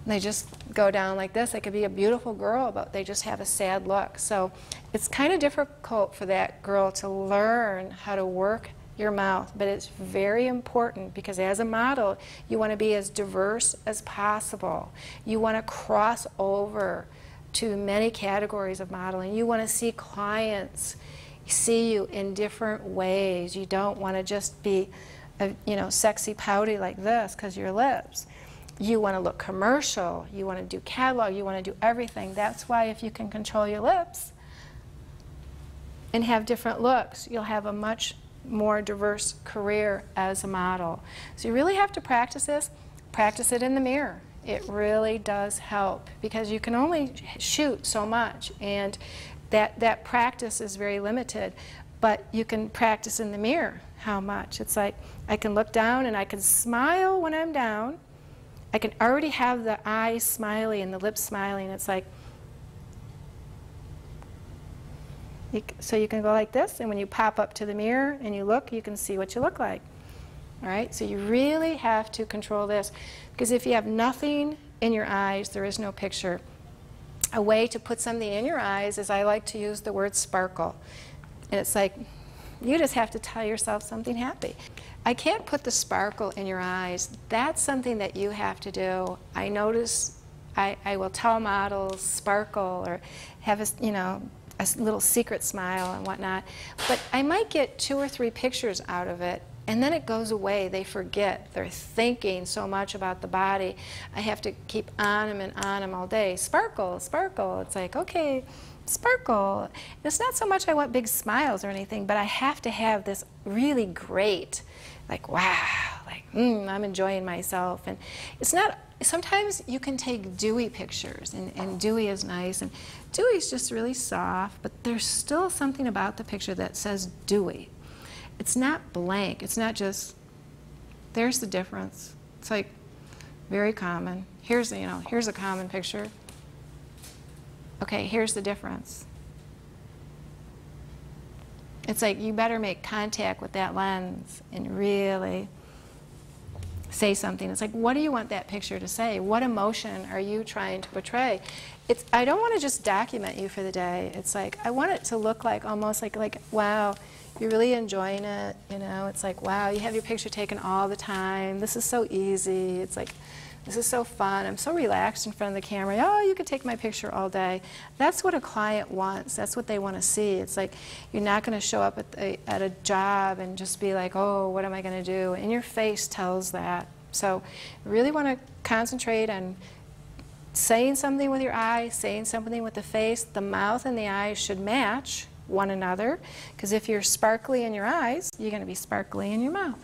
they just go down like this. They could be a beautiful girl, but they just have a sad look. So it's kind of difficult for that girl to learn how to work your mouth, but it's very important because as a model, you want to be as diverse as possible. You want to cross over to many categories of modeling. You want to see clients see you in different ways. You don't want to just be, sexy pouty like this because your lips. You want to look commercial, you want to do catalog, you want to do everything. That's why if you can control your lips and have different looks, you'll have a much more diverse career as a model. So you really have to practice this. Practice it in the mirror. It really does help because you can only shoot so much, and that practice is very limited. But you can practice in the mirror how much. It's like I can look down and I can smile when I'm down. I can already have the eyes smiley and the lips smiling. It's like, so you can go like this, and when you pop up to the mirror and you look, you can see what you look like. All right, so you really have to control this, because if you have nothing in your eyes, there is no picture. A way to put something in your eyes is I like to use the word sparkle. And it's like, you just have to tell yourself something happy. I can't put the sparkle in your eyes. That's something that you have to do. I notice I will tell models sparkle or have a little secret smile and whatnot. But I might get 2 or 3 pictures out of it, and then it goes away. They forget. They're thinking so much about the body. I have to keep on them and on them all day. Sparkle, sparkle. It's like, okay, sparkle. It's not so much I want big smiles or anything, but I have to have this really great, like, wow, like, I'm enjoying myself. And it's not, sometimes you can take dewy pictures, and dewy is nice, and dewy is just really soft, but there's still something about the picture that says dewy. It's not blank. It's not just, there's the difference. It's like very common. Here's, here's a common picture. Okay, here's the difference. It's like you better make contact with that lens and really say something. It's like, what do you want that picture to say? What emotion are you trying to portray? I don't want to just document you for the day. It's like, I want it to look like almost like wow, you're really enjoying it. It's like, wow, you have your picture taken all the time. This is so easy. It's like, this is so fun. I'm so relaxed in front of the camera. Oh, you could take my picture all day. That's what a client wants. That's what they want to see. It's like you're not going to show up at a job and just be like, oh, what am I going to do? And your face tells that. So you really want to concentrate on saying something with your eyes, saying something with the face. The mouth and the eyes should match one another, because if you're sparkly in your eyes, you're going to be sparkly in your mouth.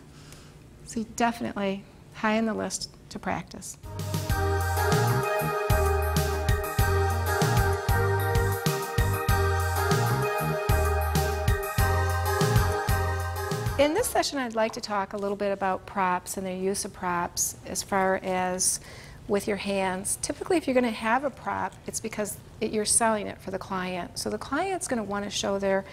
So definitely high on the list to practice. In this session, I'd like to talk a little bit about props and their use of props as far as with your hands. Typically, if you're going to have a prop, it's because you're selling it for the client. So the client's going to want to show their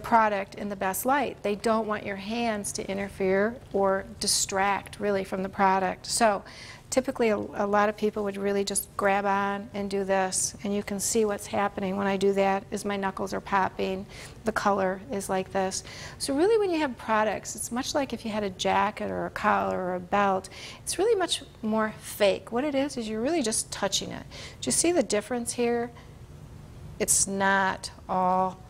product in the best light. They don't want your hands to interfere or distract really from the product. So typically a lot of people would really just grab on and do this, and you can see what's happening when I do that is my knuckles are popping, the color is like this. So really when you have products, it's much like if you had a jacket or a collar or a belt. It's really much more fake. What it is you're really just touching it. Do you see the difference here? It's not all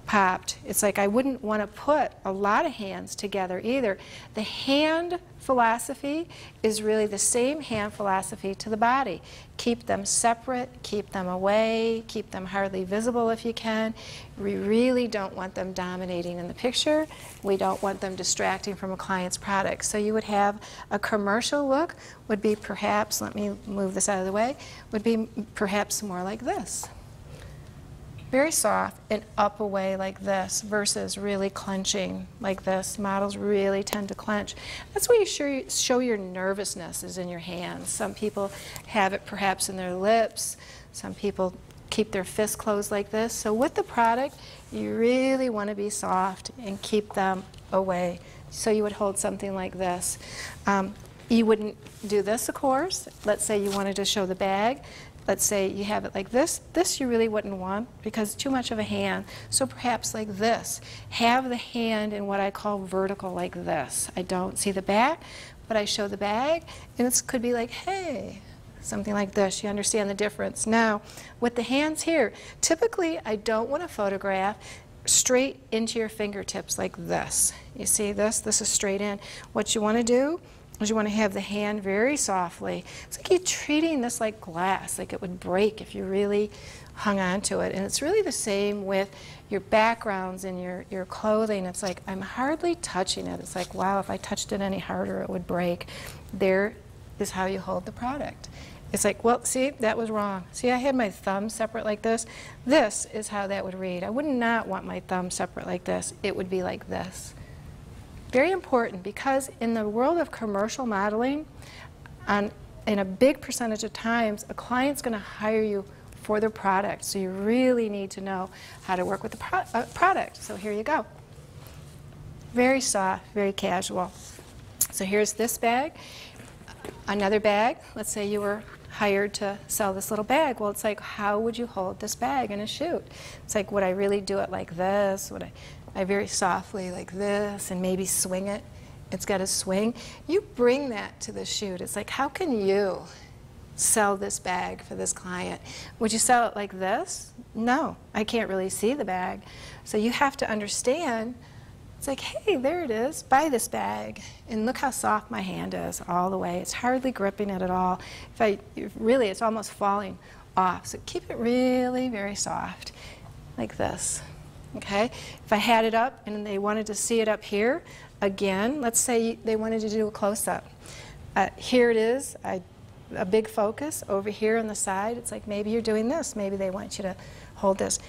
popped. It's like I wouldn't want to put a lot of hands together either. The hand philosophy is really the same hand philosophy to the body. Keep them separate, keep them away, keep them hardly visible if you can. We really don't want them dominating in the picture. We don't want them distracting from a client's product. So you would have a commercial look would be perhaps, let me move this out of the way, would be perhaps more like this. Very soft and up away like this versus really clenching like this. Models really tend to clench. That's where you show your nervousness is in your hands. Some people have it perhaps in their lips. Some people keep their fists closed like this. So with the product, you really want to be soft and keep them away. So you would hold something like this. You wouldn't do this, of course. Let's say you wanted to show the bag. Let's say you have it like this. This you really wouldn't want because too much of a hand. So perhaps like this. Have the hand in what I call vertical like this. I don't see the back, but I show the bag, and it could be like, hey, something like this. You understand the difference. Now, with the hands here, typically I don't want to photograph straight into your fingertips like this. You see this? This is straight in. What you want to do is you want to have the hand very softly. It's like you're treating this like glass, like it would break if you really hung on to it. And it's really the same with your backgrounds and your clothing. It's like I'm hardly touching it. It's like, wow, if I touched it any harder, it would break. There is how you hold the product. It's like, well, see, that was wrong. See, I had my thumb separate like this. This is how that would read. I would not want my thumb separate like this. It would be like this. Very important, because in the world of commercial modeling, in a big percentage of times, a client's going to hire you for their product. So you really need to know how to work with the product. So here you go. Very soft, very casual. So here's this bag. Another bag. Let's say you were hired to sell this little bag. Well, it's like, how would you hold this bag in a shoot? It's like, would I really do it like this? Would I very softly like this and maybe swing it? It's got a swing. You bring that to the shoot. It's like, how can you sell this bag for this client? Would you sell it like this? No, I can't really see the bag. So you have to understand, it's like, hey, there it is, buy this bag. And look how soft my hand is all the way. It's hardly gripping it at all. Really, it's almost falling off. So keep it really very soft, like this. Okay? If I had it up and they wanted to see it up here, again, let's say they wanted to do a close-up. Here it is, a big focus over here on the side. It's like maybe you're doing this. Maybe they want you to hold this.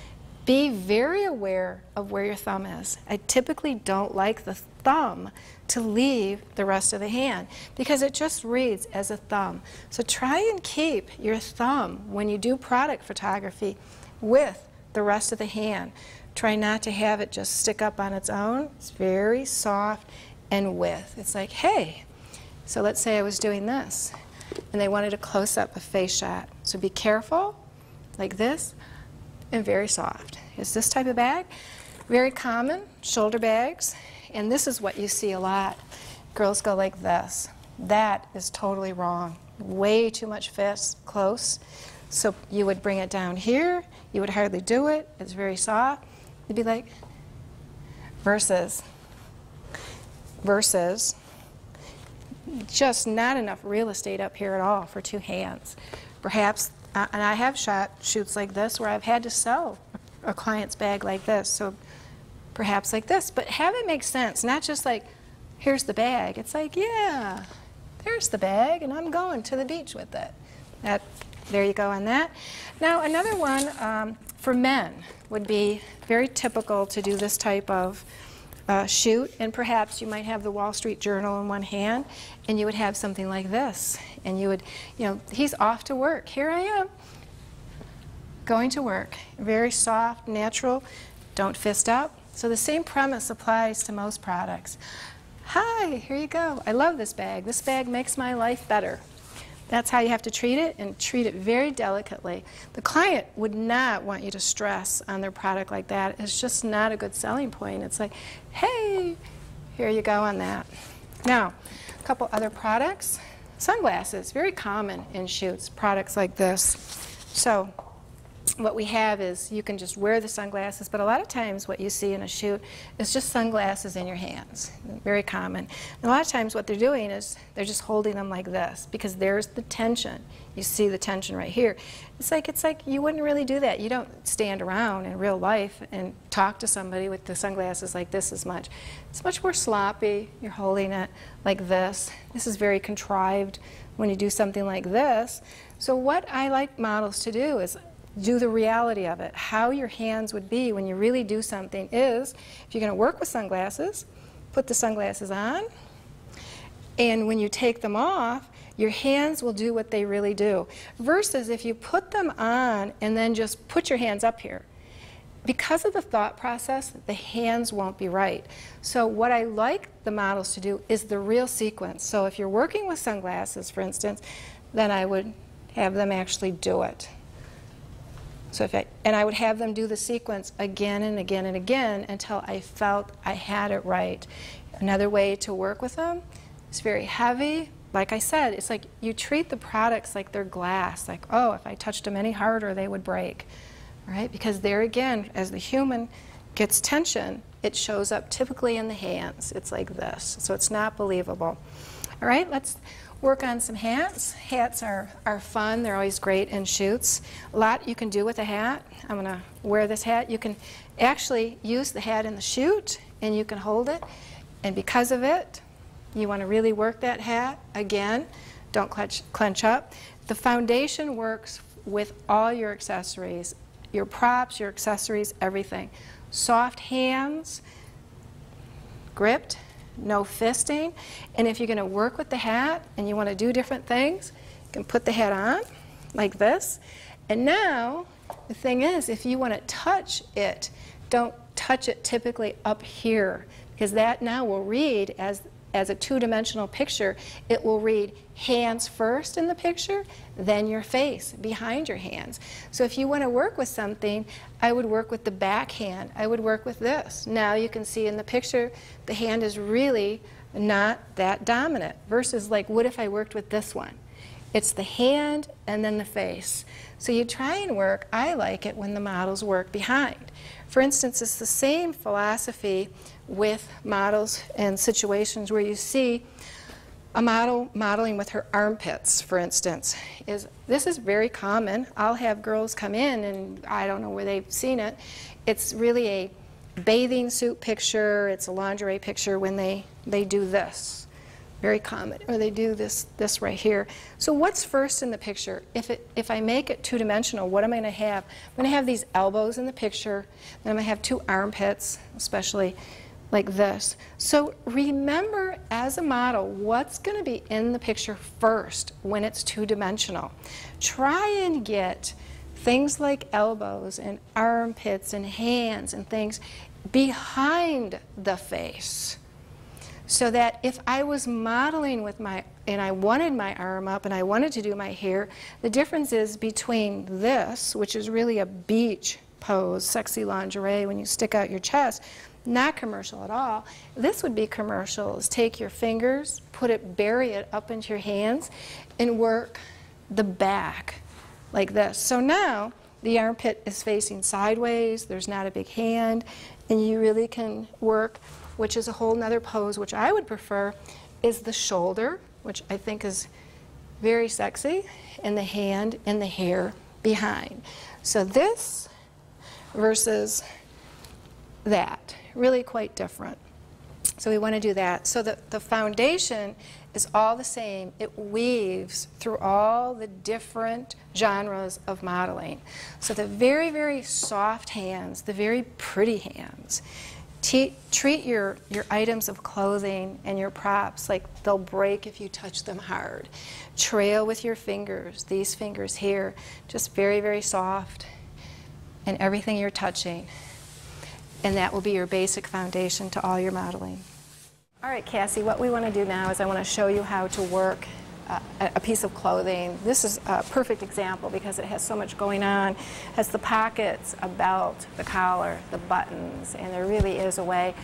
Be very aware of where your thumb is. I typically don't like the thumb to leave the rest of the hand because it just reads as a thumb. So try and keep your thumb when you do product photography with the rest of the hand. Try not to have it just stick up on its own. It's very soft and with. It's like, hey, so let's say I was doing this and they wanted a close-up, a face shot. So be careful, like this, and very soft. It's this type of bag. Very common, shoulder bags. And this is what you see a lot. Girls go like this. That is totally wrong. Way too much fist close. So you would bring it down here. You would hardly do it. It's very soft. You'd be like, versus just not enough real estate up here at all for two hands. Perhaps, and I have shot shoots like this where I've had to sell a client's bag like this. So perhaps like this, but have it make sense, not just like, here's the bag. It's like, yeah, there's the bag, and I'm going to the beach with it. There you go on that. Now, another one for men would be very typical to do this type of shoot, and perhaps you might have the Wall Street Journal in one hand, and you would have something like this, and you would, you know, he's off to work. Here I am, going to work. Very soft, natural, don't fist up. So the same premise applies to most products. Hi, here you go. I love this bag. This bag makes my life better. That's how you have to treat it, and treat it very delicately. The client would not want you to stress on their product like that. It's just not a good selling point. It's like, hey, here you go on that. Now, a couple other products. Sunglasses, very common in shoots, products like this. So what we have is you can just wear the sunglasses, but a lot of times what you see in a shoot is just sunglasses in your hands. Very common. And a lot of times what they're doing is they're just holding them like this because there's the tension. You see the tension right here. It's like you wouldn't really do that. You don't stand around in real life and talk to somebody with the sunglasses like this as much. It's much more sloppy. You're holding it like this. This is very contrived when you do something like this. So what I like models to do is do the reality of it. How your hands would be when you really do something is, if you're going to work with sunglasses, put the sunglasses on, and when you take them off, your hands will do what they really do. Versus if you put them on and then just put your hands up here. Because of the thought process, the hands won't be right. So what I like the models to do is the real sequence. So if you're working with sunglasses, for instance, then I would have them actually do it. So and I would have them do the sequence again and again and again until I felt I had it right. Another way to work with them is very heavy. Like I said, it's like you treat the products like they're glass. Like, oh, if I touched them any harder, they would break. Right? Because there again, as the human gets tension, it shows up typically in the hands. It's like this. So it's not believable. All right, let's work on some hats. Hats are fun. They're always great in shoots. A lot you can do with a hat. I'm going to wear this hat. You can actually use the hat in the shoot, and you can hold it. And because of it, you want to really work that hat. Again, don't clench up. The foundation works with all your accessories, your props, your accessories, everything. Soft hands, gripped, no fisting. And if you're going to work with the hat and you want to do different things, you can put the hat on like this. And now, the thing is, if you want to touch it, don't touch it typically up here, because that now will read as a two-dimensional picture. It will read hands first in the picture, then your face behind your hands. So if you want to work with something, I would work with the back hand. I would work with this. Now you can see in the picture the hand is really not that dominant, versus like, what if I worked with this one? It's the hand and then the face. So you try and work, I like it when the models work behind. For instance, it's the same philosophy with models and situations where you see a model modeling with her armpits, for instance. This is very common. I'll have girls come in, and I don't know where they've seen it. It's really a bathing suit picture. It's a lingerie picture when they do this. very common, or they do this right here. So what's first in the picture? If I make it two-dimensional, what am I going to have? I'm going to have these elbows in the picture, then I'm going to have two armpits, especially like this. So remember, as a model, what's going to be in the picture first when it's two-dimensional. Try and get things like elbows and armpits and hands and things behind the face, so that if I was modeling with and I wanted my arm up and I wanted to do my hair, the difference is between this, which is really a beach pose, sexy lingerie when you stick out your chest, not commercial at all. This would be commercial. Is take your fingers, bury it up into your hands, and work the back like this. So now the armpit is facing sideways, there's not a big hand, and you really can work, which is a whole nother pose, which I would prefer, is the shoulder, which I think is very sexy, and the hand and the hair behind. So this versus that, really quite different. So we want to do that. So the foundation is all the same. It weaves through all the different genres of modeling. So the very, very soft hands, the very pretty hands, treat your items of clothing and your props like they'll break if you touch them hard. Trail with your fingers, these fingers here, just very, very soft, and everything you're touching. And that will be your basic foundation to all your modeling. All right, Cassie, what we want to do now is I want to show you how to work a piece of clothing. This is a perfect example because it has so much going on. It has the pockets, a belt, the collar, the buttons, and there really is a way.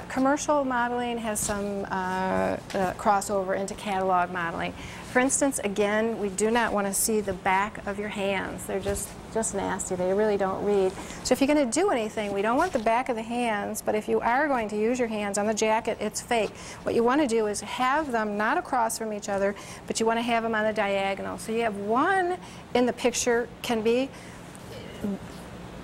Commercial modeling has some crossover into catalog modeling. For instance, again, we do not want to see the back of your hands. They're just nasty. They really don't read. So if you're going to do anything, we don't want the back of the hands, but if you are going to use your hands on the jacket, it's fake. What you want to do is have them not across from each other, but you want to have them on the diagonal. So you have one in the picture can be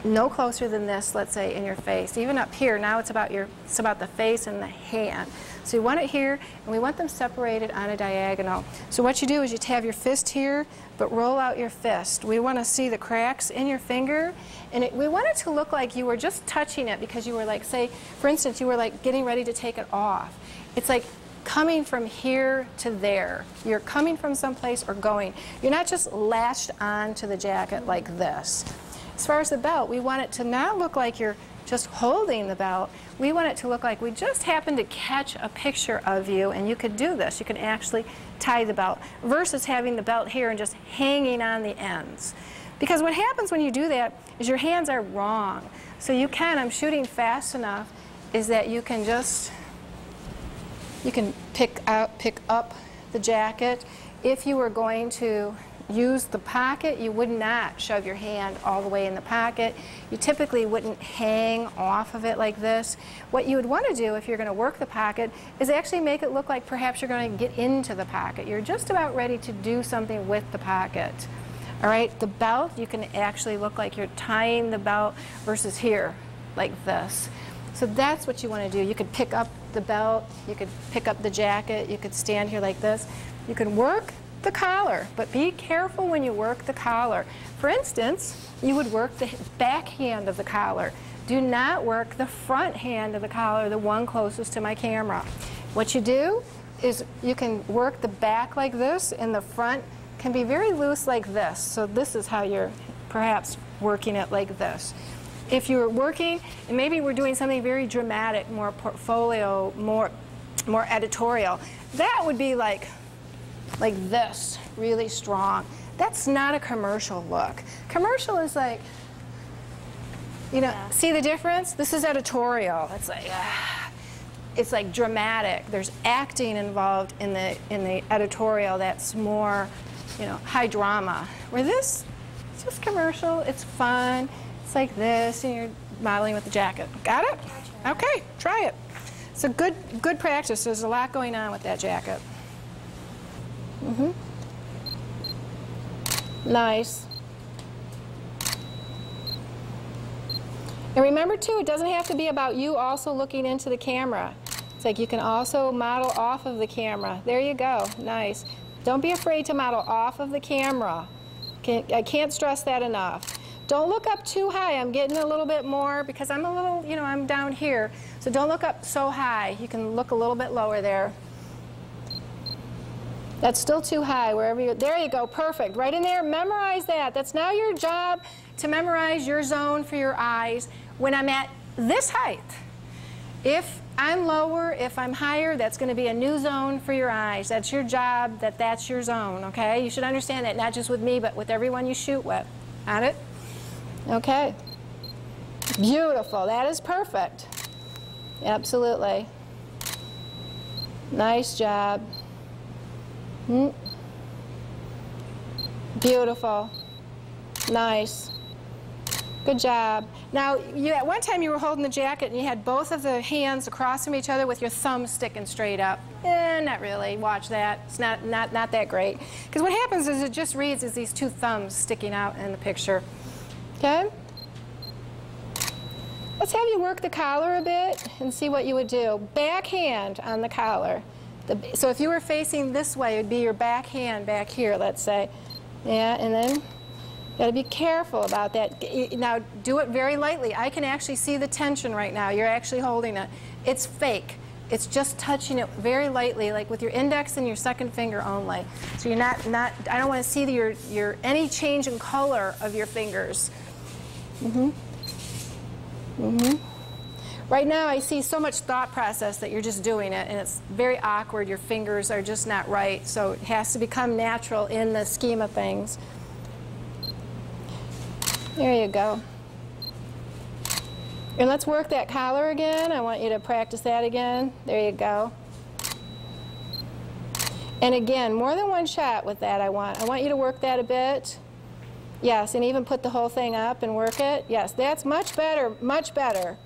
no closer than this, let's say, in your face. Even up here, now it's about the face and the hand. So you want it here, and we want them separated on a diagonal. So what you do is you have your fist here, but roll out your fist. We want to see the cracks in your finger, and we want it to look like you were just touching it because you were like, say, for instance, you were like getting ready to take it off. It's like coming from here to there. You're coming from someplace or going. You're not just latched onto the jacket like this. As far as the belt, we want it to not look like you're just holding the belt. We want it to look like we just happened to catch a picture of you, and you could do this. You can actually tie the belt versus having the belt here and just hanging on the ends. Because what happens when you do that is your hands are wrong. So you can, I'm shooting fast enough, is that you can pick up the jacket. If you were going to use the pocket, you would not shove your hand all the way in the pocket. You typically wouldn't hang off of it like this. What you would want to do if you're going to work the pocket is actually make it look like perhaps you're going to get into the pocket. You're just about ready to do something with the pocket. All right, the belt, you can actually look like you're tying the belt versus here, like this. So that's what you want to do. You could pick up the belt, you could pick up the jacket, you could stand here like this. You can work the collar, but be careful when you work the collar. For instance, you would work the back hand of the collar. Do not work the front hand of the collar, the one closest to my camera. What you do is you can work the back like this, and the front can be very loose like this. So this is how you're perhaps working it like this. If you're working, and maybe we're doing something very dramatic, more portfolio, more editorial, that would be like this, really strong. That's not a commercial look. Commercial is like, you know, see the difference? This is editorial. It's like dramatic. There's acting involved in the editorial that's more, you know, high drama. Where this, it's just commercial, it's fun. It's like this, and you're modeling with the jacket. Got it? Okay, try it. So good practice. There's a lot going on with that jacket. Nice. And remember too, it doesn't have to be about you also looking into the camera. It's like you can also model off of the camera. There you go. Nice. Don't be afraid to model off of the camera. I can't stress that enough. Don't look up too high. I'm getting a little bit more because I'm a little, you know, I'm down here. So don't look up so high. You can look a little bit lower there. That's still too high wherever you're. There you go. Perfect. Right in there. Memorize that. That's now your job to memorize your zone for your eyes when I'm at this height. If I'm lower, if I'm higher, that's going to be a new zone for your eyes. That's your job, that's your zone, okay? You should understand that, not just with me, but with everyone you shoot with. Got it? Okay. Beautiful. That is perfect. Absolutely. Nice job. Beautiful. Nice. Good job. Now, at one time you were holding the jacket and you had both of the hands across from each other with your thumbs sticking straight up. Not really. Watch that. It's not that great. Because what happens is it just reads as these two thumbs sticking out in the picture. Okay? Let's have you work the collar a bit and see what you would do. Back hand on the collar. So if you were facing this way, it would be your back hand back here, let's say. Yeah, and then got to be careful about that. Now, do it very lightly. I can actually see the tension right now. You're actually holding it. It's fake. It's just touching it very lightly, like with your index and your second finger only. So you're not I don't want to see any change in color of your fingers. Right now, I see so much thought process that you're just doing it, and it's very awkward. Your fingers are just not right, so it has to become natural in the scheme of things. There you go. And let's work that collar again. I want you to practice that again. There you go. And again, more than one shot with that I want you to work that a bit. Yes, and even put the whole thing up and work it. Yes, that's much better, much better.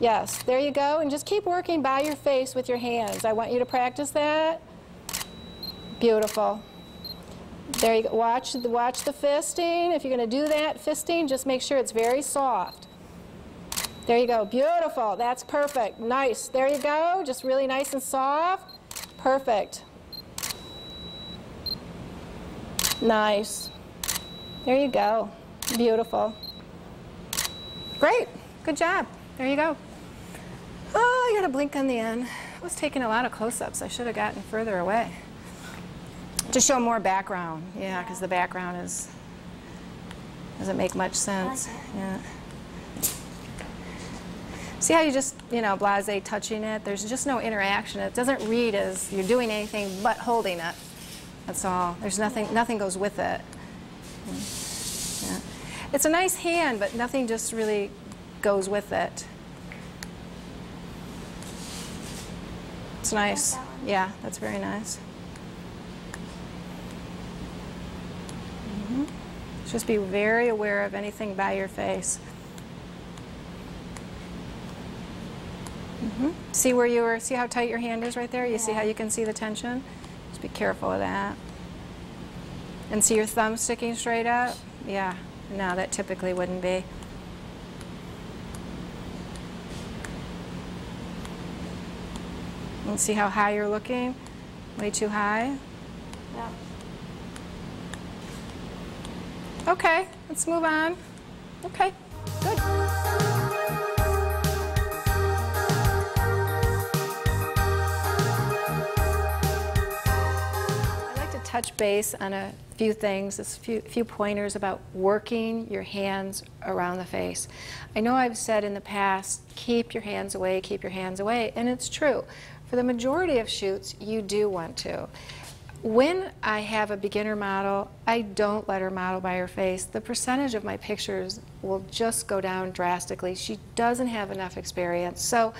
Yes, there you go. And just keep working by your face with your hands. I want you to practice that. Beautiful. There you go. Watch the fisting. If you're going to do that fisting, just make sure it's very soft. There you go. Beautiful. That's perfect. Nice. There you go. Just really nice and soft. Perfect. Nice. There you go. Beautiful. Great. Good job. There you go. Oh, I got a blink on the end. I was taking a lot of close-ups. I should have gotten further away. To show more background, yeah, because the background doesn't make much sense. Yeah. See how you just, you know, blasé touching it? There's just no interaction. It doesn't read as you're doing anything but holding it. That's all. There's nothing goes with it. Yeah. It's a nice hand, but nothing just really goes with it. It's nice. Yeah, that's very nice. Just be very aware of anything by your face. See where you were, see how tight your hand is right there? You see how you can see the tension? Just be careful of that. And see your thumb sticking straight up? Yeah, no, that typically wouldn't be. And see how high you're looking? Way too high? Yeah. Okay, let's move on. Okay, good. I'd like to touch base on a few things, a few pointers about working your hands around the face. I know I've said in the past, keep your hands away, and it's true. For the majority of shoots, you do want to. When I have a beginner model, I don't let her model by her face. The percentage of my pictures will just go down drastically. She doesn't have enough experience. So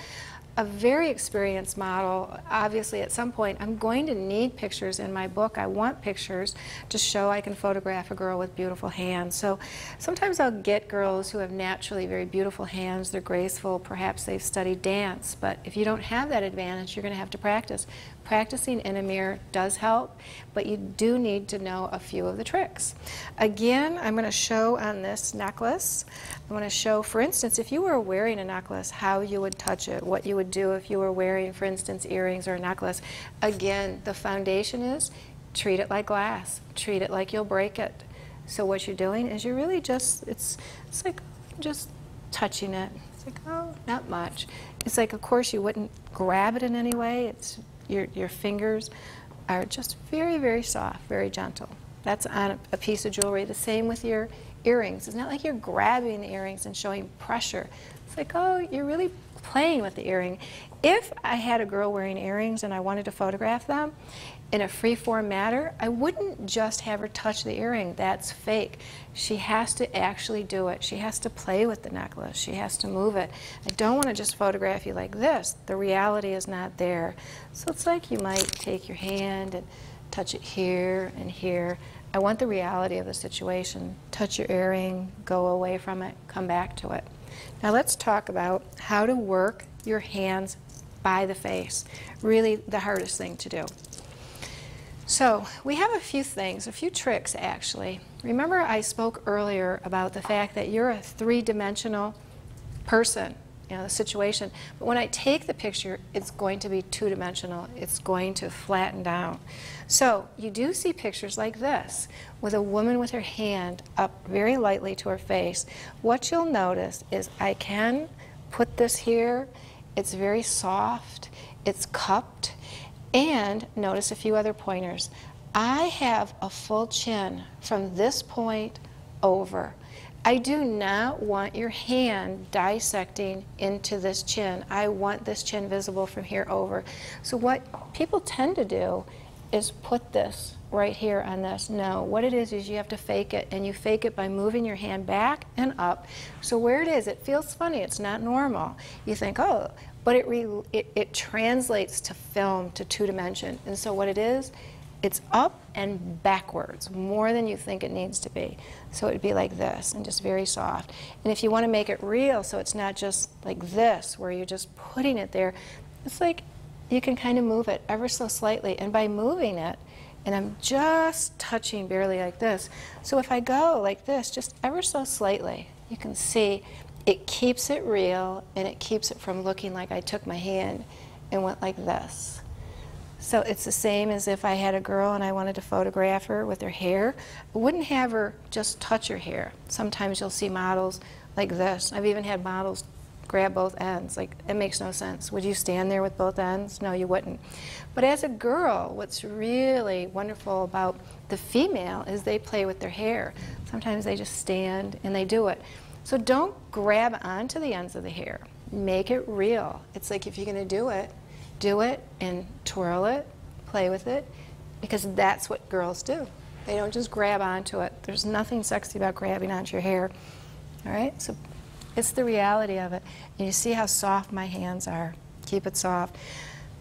a very experienced model, obviously at some point, I'm going to need pictures in my book. I want pictures to show I can photograph a girl with beautiful hands. So sometimes I'll get girls who have naturally very beautiful hands. They're graceful. Perhaps they've studied dance. But if you don't have that advantage, you're going to have to practice. Practicing in a mirror does help, but you do need to know a few of the tricks. Again, I'm going to show on this necklace. I want to show, for instance, if you were wearing a necklace, how you would touch it, what you would do if you were wearing, for instance, earrings or a necklace. Again, the foundation is treat it like glass. Treat it like you'll break it. So what you're doing is you're really just, it's like just touching it. It's like, oh, not much. It's like, of course, you wouldn't grab it in any way. It's your fingers are just very, very soft, very gentle. That's on a piece of jewelry. The same with your earrings. It's not like you're grabbing the earrings and showing pressure. It's like, oh, you're really playing with the earring. If I had a girl wearing earrings and I wanted to photograph them in a free-form manner, I wouldn't just have her touch the earring. That's fake. She has to actually do it. She has to play with the necklace. She has to move it. I don't want to just photograph you like this. The reality is not there. So it's like you might take your hand and touch it here and here. I want the reality of the situation. Touch your earring, go away from it, come back to it. Now let's talk about how to work your hands by the face. Really the hardest thing to do. So we have a few things, a few tricks actually. Remember I spoke earlier about the fact that you're a three-dimensional person, you know, the situation. But when I take the picture, it's going to be two-dimensional. It's going to flatten down. So you do see pictures like this with a woman with her hand up very lightly to her face. What you'll notice is I can put this here. It's very soft. It's cupped. And notice a few other pointers. I have a full chin from this point over. I do not want your hand dissecting into this chin. I want this chin visible from here over. So what people tend to do is put this right here on this. No, what it is you have to fake it, and you fake it by moving your hand back and up. So where it is, it feels funny, it's not normal. You think, oh, but it translates to film, to two-dimension. And so what it is, it's up and backwards, more than you think it needs to be. So it would be like this, and just very soft. And if you want to make it real, so it's not just like this, where you're just putting it there, it's like you can kind of move it ever so slightly. And by moving it, and I'm just touching barely like this, so if I go like this, just ever so slightly, you can see it keeps it real, and it keeps it from looking like I took my hand and went like this. So it's the same as if I had a girl and I wanted to photograph her with her hair. I wouldn't have her just touch her hair. Sometimes you'll see models like this. I've even had models grab both ends. Like, it makes no sense. Would you stand there with both ends? No, you wouldn't. But as a girl, what's really wonderful about the female is they play with their hair. Sometimes they just stand and they do it. So don't grab onto the ends of the hair. Make it real. It's like if you're going to do it and twirl it, play with it, because that's what girls do. They don't just grab onto it. There's nothing sexy about grabbing onto your hair. All right? So it's the reality of it. And you see how soft my hands are. Keep it soft.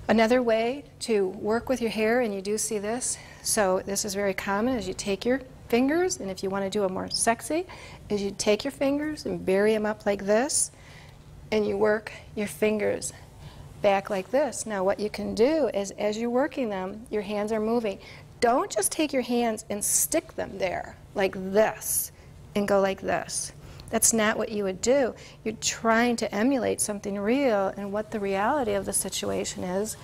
Another way to work with your hair, and you do see this, so this is very common, is you take your fingers, and if you want to do it more sexy, is you take your fingers and bury them up like this, and you work your fingers back like this. Now what you can do is, as you're working them, your hands are moving. Don't just take your hands and stick them there like this and go like this. That's not what you would do. You're trying to emulate something real, and what the reality of the situation is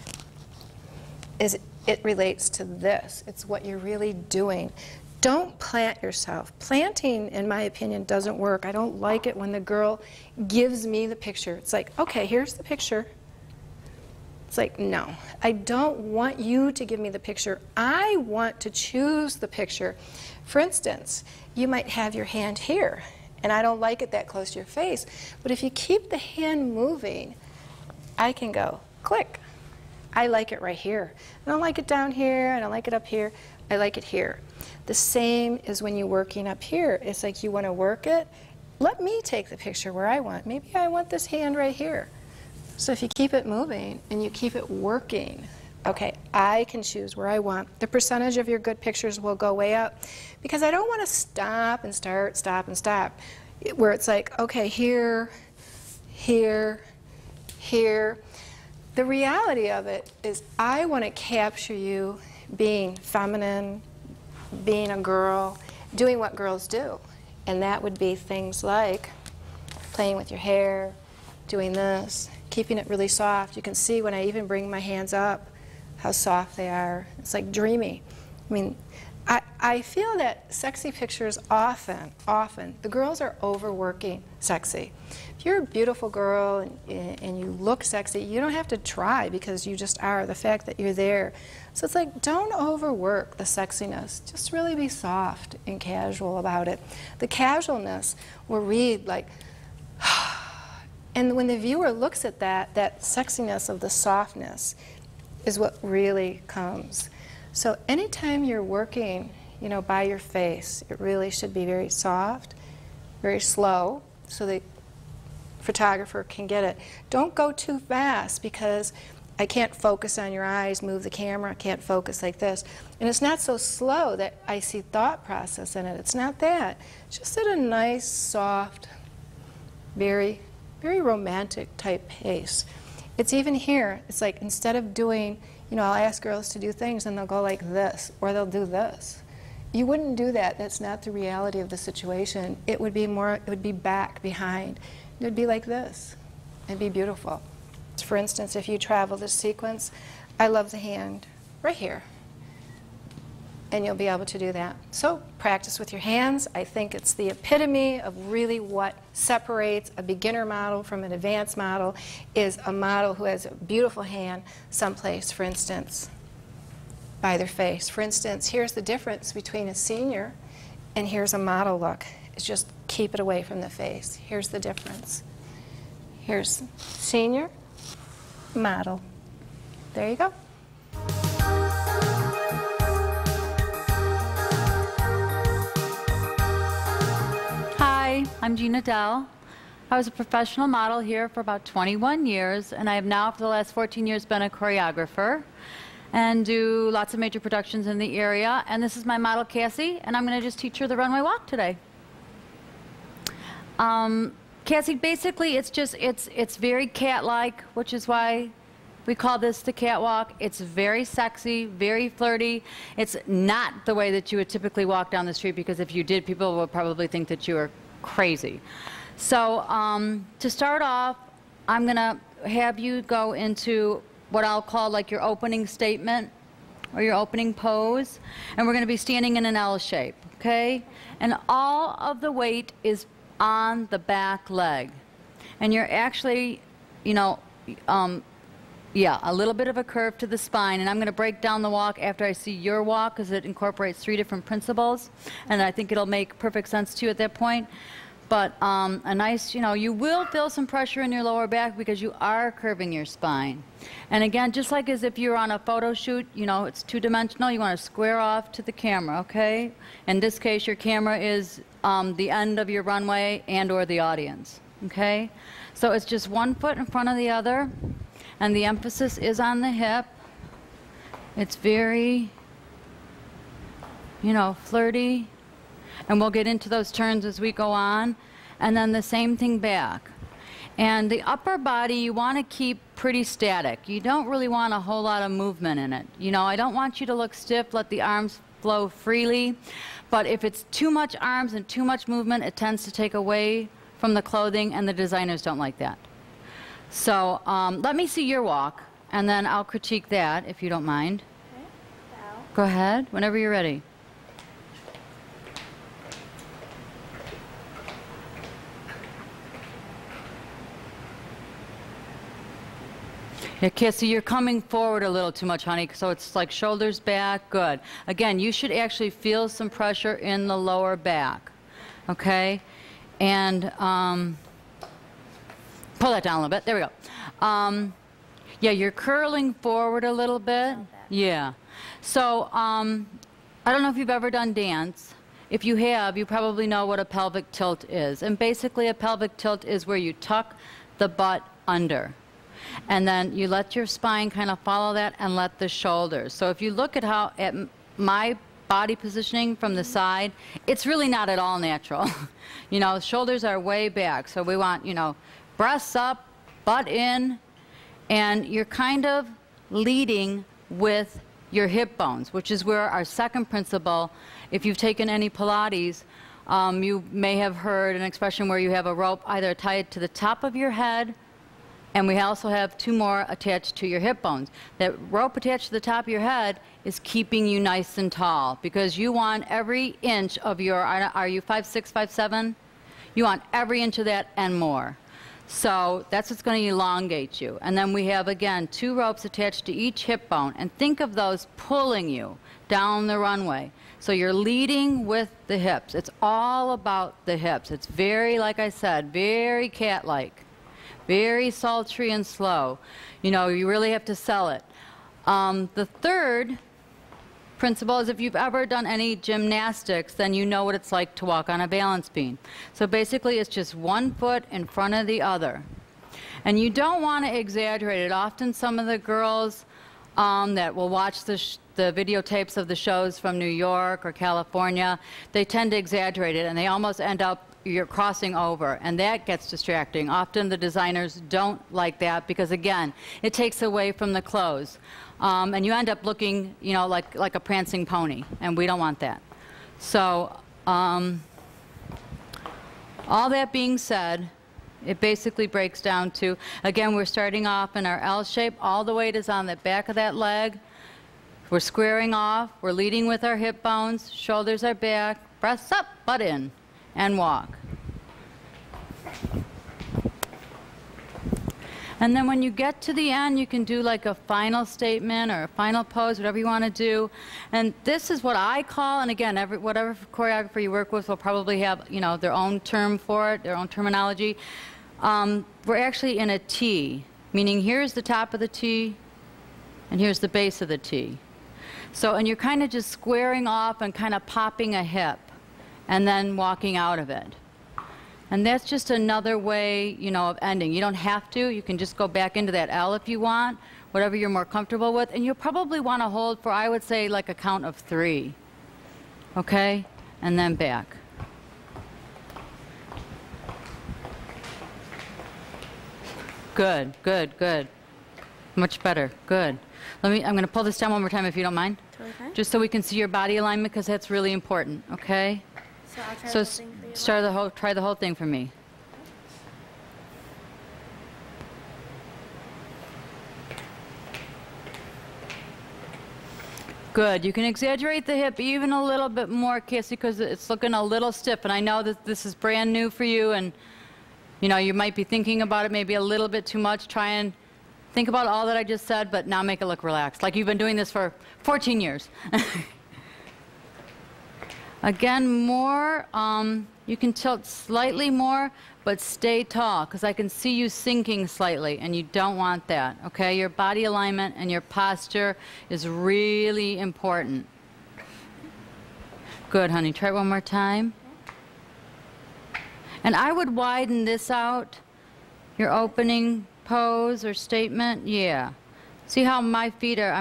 it relates to this. It's what you're really doing. Don't plant yourself. Planting, in my opinion, doesn't work. I don't like it when the girl gives me the picture. It's like, okay, here's the picture. It's like, no, I don't want you to give me the picture. I want to choose the picture. For instance, you might have your hand here, and I don't like it that close to your face. But if you keep the hand moving, I can go, click. I like it right here. I don't like it down here. I don't like it up here. I like it here. The same is when you're working up here. It's like you want to work it. Let me take the picture where I want. Maybe I want this hand right here. So if you keep it moving and you keep it working, okay, I can choose where I want. The percentage of your good pictures will go way up, because I don't want to stop and start, stop and stop, where it's like, okay, here, here, here. The reality of it is I want to capture you being feminine, being a girl, doing what girls do. And that would be things like playing with your hair, doing this, keeping it really soft. You can see when I even bring my hands up how soft they are. It's like dreamy. I mean, I feel that sexy pictures often, the girls are overworking sexy. If you're a beautiful girl and you look sexy, you don't have to try because you just are, the fact that you're there. So it's like, don't overwork the sexiness. Just really be soft and casual about it. The casualness will read like, and when the viewer looks at that, that sexiness of the softness is what really comes. So anytime you're working, you know, by your face, it really should be very soft, very slow, so the photographer can get it. Don't go too fast because I can't focus on your eyes, move the camera, I can't focus like this. And it's not so slow that I see thought process in it. It's not that. It's just at a nice, soft, very, very romantic type pace. It's even here. It's like instead of doing, you know, I'll ask girls to do things and they'll go like this, or they'll do this. You wouldn't do that. That's not the reality of the situation. It would be more, it would be back, behind. It would be like this. It'd be beautiful. For instance, if you travel this sequence, I love the hand right here. And you'll be able to do that. So practice with your hands. I think it's the epitome of really what separates a beginner model from an advanced model is a model who has a beautiful hand someplace, for instance, by their face. For instance, here's the difference between a senior and here's a model look. It's just keep it away from the face. Here's the difference. Here's senior, model. There you go. Hi, I'm Gina Dell. I was a professional model here for about 21 years, and I have now, for the last 14 years, been a choreographer and do lots of major productions in the area. And this is my model, Cassie, and I'm going to just teach her the runway walk today. Cassie, basically, it's very cat-like, which is why we call this the catwalk. It's very sexy, very flirty. It's not the way that you would typically walk down the street, because if you did, people would probably think that you were crazy. So to start off, I'm going to have you go into what I'll call like your opening statement or your opening pose. And we're going to be standing in an L shape, okay? And all of the weight is on the back leg. And you're actually, you know, yeah, a little bit of a curve to the spine. And I'm going to break down the walk after I see your walk, because it incorporates 3 different principles. And I think it'll make perfect sense to you at that point. But a nice, you know, you will feel some pressure in your lower back because you are curving your spine. And again, just like as if you're on a photo shoot, you know, it's 2-dimensional. You want to square off to the camera, okay? In this case, your camera is the end of your runway and or the audience, okay? So it's just one foot in front of the other, and the emphasis is on the hip. It's very, you know, flirty. And we'll get into those turns as we go on. And then the same thing back. And the upper body, you want to keep pretty static. You don't really want a whole lot of movement in it. You know, I don't want you to look stiff, let the arms flow freely. But if it's too much arms and too much movement, it tends to take away from the clothing, and the designers don't like that. So let me see your walk, and then I'll critique that, if you don't mind. Okay. Go ahead, whenever you're ready. Yeah, Cassie, you're coming forward a little too much, honey, so it's like shoulders back, good. Again, you should actually feel some pressure in the lower back, okay? And pull that down a little bit, there we go. Yeah, you're curling forward a little bit. Yeah. So, I don't know if you've ever done dance. If you have, you probably know what a pelvic tilt is. And basically a pelvic tilt is where you tuck the butt under. And then you let your spine kind of follow that and let the shoulders. So if you look at my body positioning from the side, it's really not at all natural. You know, shoulders are way back. So we want, you know, breasts up, butt in, and you're kind of leading with your hip bones, which is where our second principle, if you've taken any Pilates, You may have heard an expression where you have a rope either tied to the top of your head, and we also have 2 more attached to your hip bones. That rope attached to the top of your head is keeping you nice and tall, because you want every inch of your, are you 5'6", 5'7"? You want every inch of that and more. So that's what's going to elongate you. And then we have, again, 2 ropes attached to each hip bone. And think of those pulling you down the runway. So you're leading with the hips. It's all about the hips. It's very, like I said, very cat-like, very sultry and slow. You know, you really have to sell it. The third principle is if you've ever done any gymnastics, then you know what it's like to walk on a balance beam. So basically, it's just 1 foot in front of the other. And you don't want to exaggerate it. Often some of the girls that will watch the videotapes of the shows from New York or California, they tend to exaggerate it, and they almost end up, you're crossing over, and that gets distracting. Often the designers don't like that because, again, it takes away from the clothes. And you end up looking, you know, like a prancing pony, and we don't want that. So all that being said, it basically breaks down to, again, we're starting off in our L shape. All the weight is on the back of that leg. We're squaring off. We're leading with our hip bones. Shoulders are back. Breasts up, butt in, and walk. And then when you get to the end, you can do like a final statement or a final pose, whatever you want to do. And this is what I call, and again, whatever choreographer you work with will probably have, you know, their own term for it, their own terminology. We're actually in a T, meaning here's the top of the T, and here's the base of the T. So, and you're kind of just squaring off and kind of popping a hip, and then walking out of it. And that's just another way, you know, of ending. You don't have to. You can just go back into that L if you want, whatever you're more comfortable with. And you'll probably want to hold for, I would say, like a count of 3. Okay? And then back. Good, good, good. Much better. Good. I'm going to pull this down one more time if you don't mind. Totally fine. Just so we can see your body alignment, because that's really important. Okay? So I'll try So the whole thing for you. try the whole thing for me. Good. You can exaggerate the hip even a little bit more, Cassie, because it's looking a little stiff. And I know that this is brand new for you, and you know you might be thinking about it maybe a little bit too much. Try and think about all that I just said, but now make it look relaxed, like you've been doing this for 14 years. Again, more, you can tilt slightly more, but stay tall, because I can see you sinking slightly, and you don't want that, okay? Your body alignment and your posture is really important. Good, honey. Try it one more time. And I would widen this out, your opening pose or statement. Yeah. See how my feet are,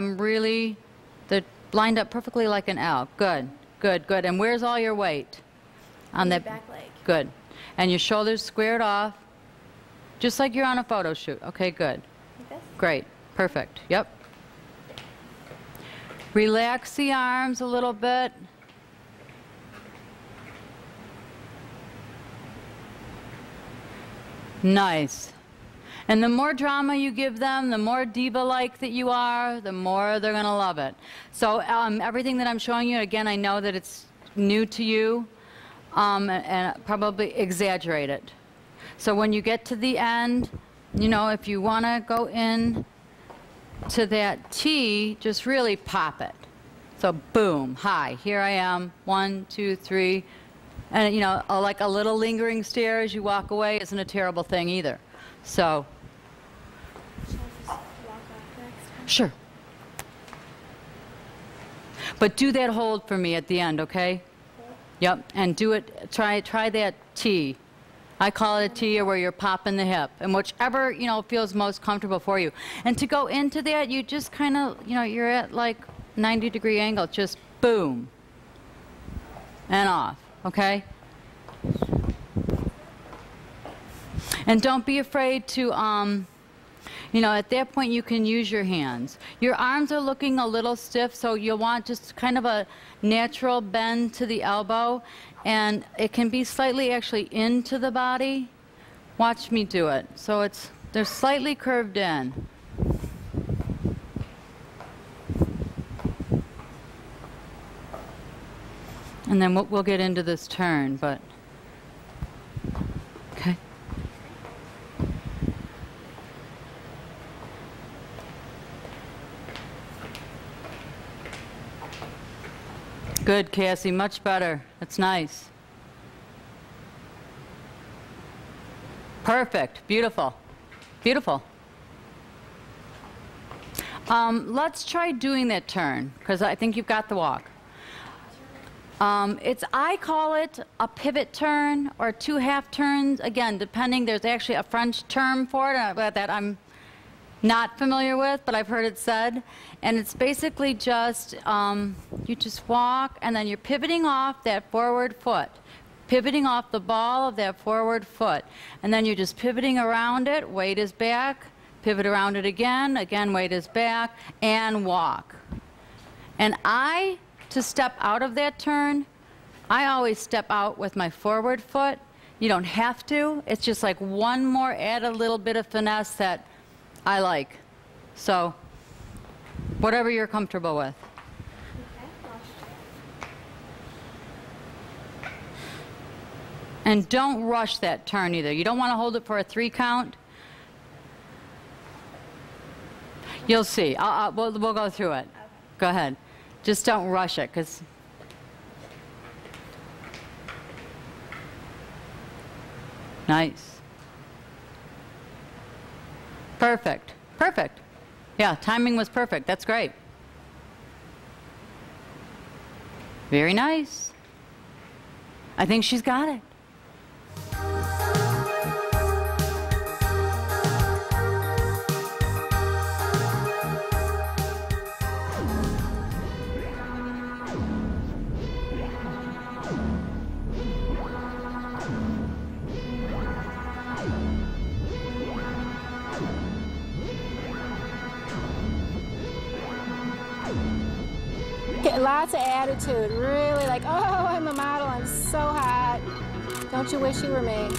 they're lined up perfectly like an L. Good. Good, good. And where's all your weight? On that back leg. Good. And your shoulders squared off, just like you're on a photo shoot. Okay, good. Like this? Great. Perfect. Yep. Relax the arms a little bit. Nice. And the more drama you give them, the more diva-like that you are, the more they're going to love it. So everything that I'm showing you, again, I know that it's new to you, and probably exaggerate it. So when you get to the end, you know, if you want to go in to that T, just really pop it. So boom, hi, here I am, 1, 2, 3. And, you know, like a little lingering stare as you walk away isn't a terrible thing either. So. Should I just walk off next time? Sure. But do that hold for me at the end, okay? Yep, and do it, try that T. I call it a T, or where you're popping the hip, and whichever, you know, feels most comfortable for you. And to go into that, you just kind of, you know, you're at like 90-degree angle, just boom, and off, okay? And don't be afraid to, you You know, at that point you can use your hands. Your arms are looking a little stiff, so you'll want just kind of a natural bend to the elbow, and it can be slightly actually into the body. Watch me do it. So they're slightly curved in. And then we'll get into this turn, but okay. Good, Cassie, much better. That's nice. Perfect, beautiful, beautiful. Let's try doing that turn, because I think you've got the walk. I call it a pivot turn or 2 half turns. Again, depending, there's actually a French term for it that I'm not familiar with, but I've heard it said. And it's basically just, you just walk and then you're pivoting off that forward foot, pivoting off the ball of that forward foot. And then you're just pivoting around it, weight is back, pivot around it again, weight is back, and walk. And to step out of that turn, I always step out with my forward foot. You don't have to. It's just like one more, add a little bit of finesse that I like. So, whatever you're comfortable with. And don't rush that turn either. You don't want to hold it for a 3 count. You'll see. We'll go through it. Okay. Go ahead. Just don't rush it, because nice. Perfect. Perfect. Yeah, timing was perfect. That's great. Very nice. I think she's got it. Lots of attitude, really like, oh, I'm a model, I'm so hot. Don't you wish you were me?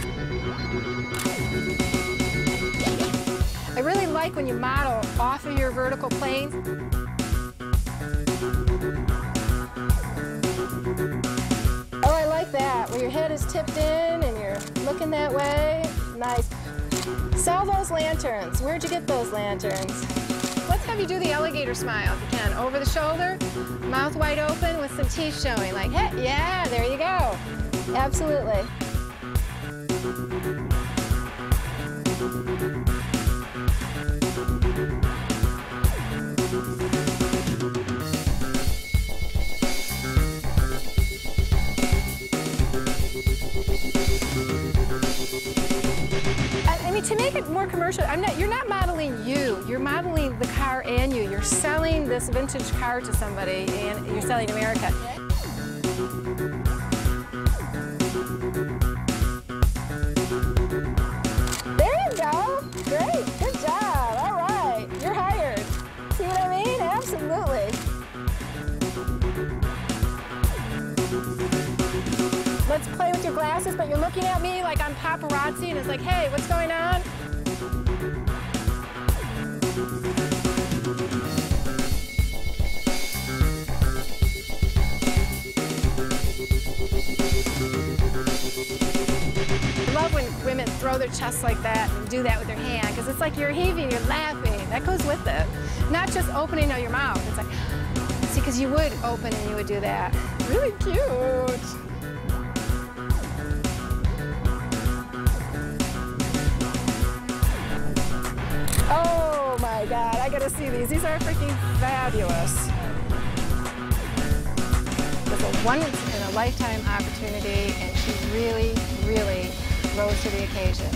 I really like when you model off of your vertical plane. Oh, I like that, where your head is tipped in and you're looking that way. Nice. Sell those lanterns. Where'd you get those lanterns? Let's have you do the alligator smile if you can. Over the shoulder, mouth wide open with some teeth showing. Like, hey, yeah, there you go. Absolutely. To make it more commercial, you're not modeling you, you're modeling the car and you. You're selling this vintage car to somebody and you're selling America. There you go. Great. Good job. All right. You're hired. See what I mean? Absolutely. Let's play with your glasses, but you're looking at me like I'm paparazzi and it's like, hey, what's going on? I love when women throw their chests like that and do that with their hand, because it's like you're heaving, you're laughing. That goes with it. Not just opening of your mouth. It's like, see, because you would open and you would do that. Really cute. Oh my God, I gotta see these. These are freaking fabulous. It's a once-in-a-lifetime opportunity, and she really, really rose to the occasion.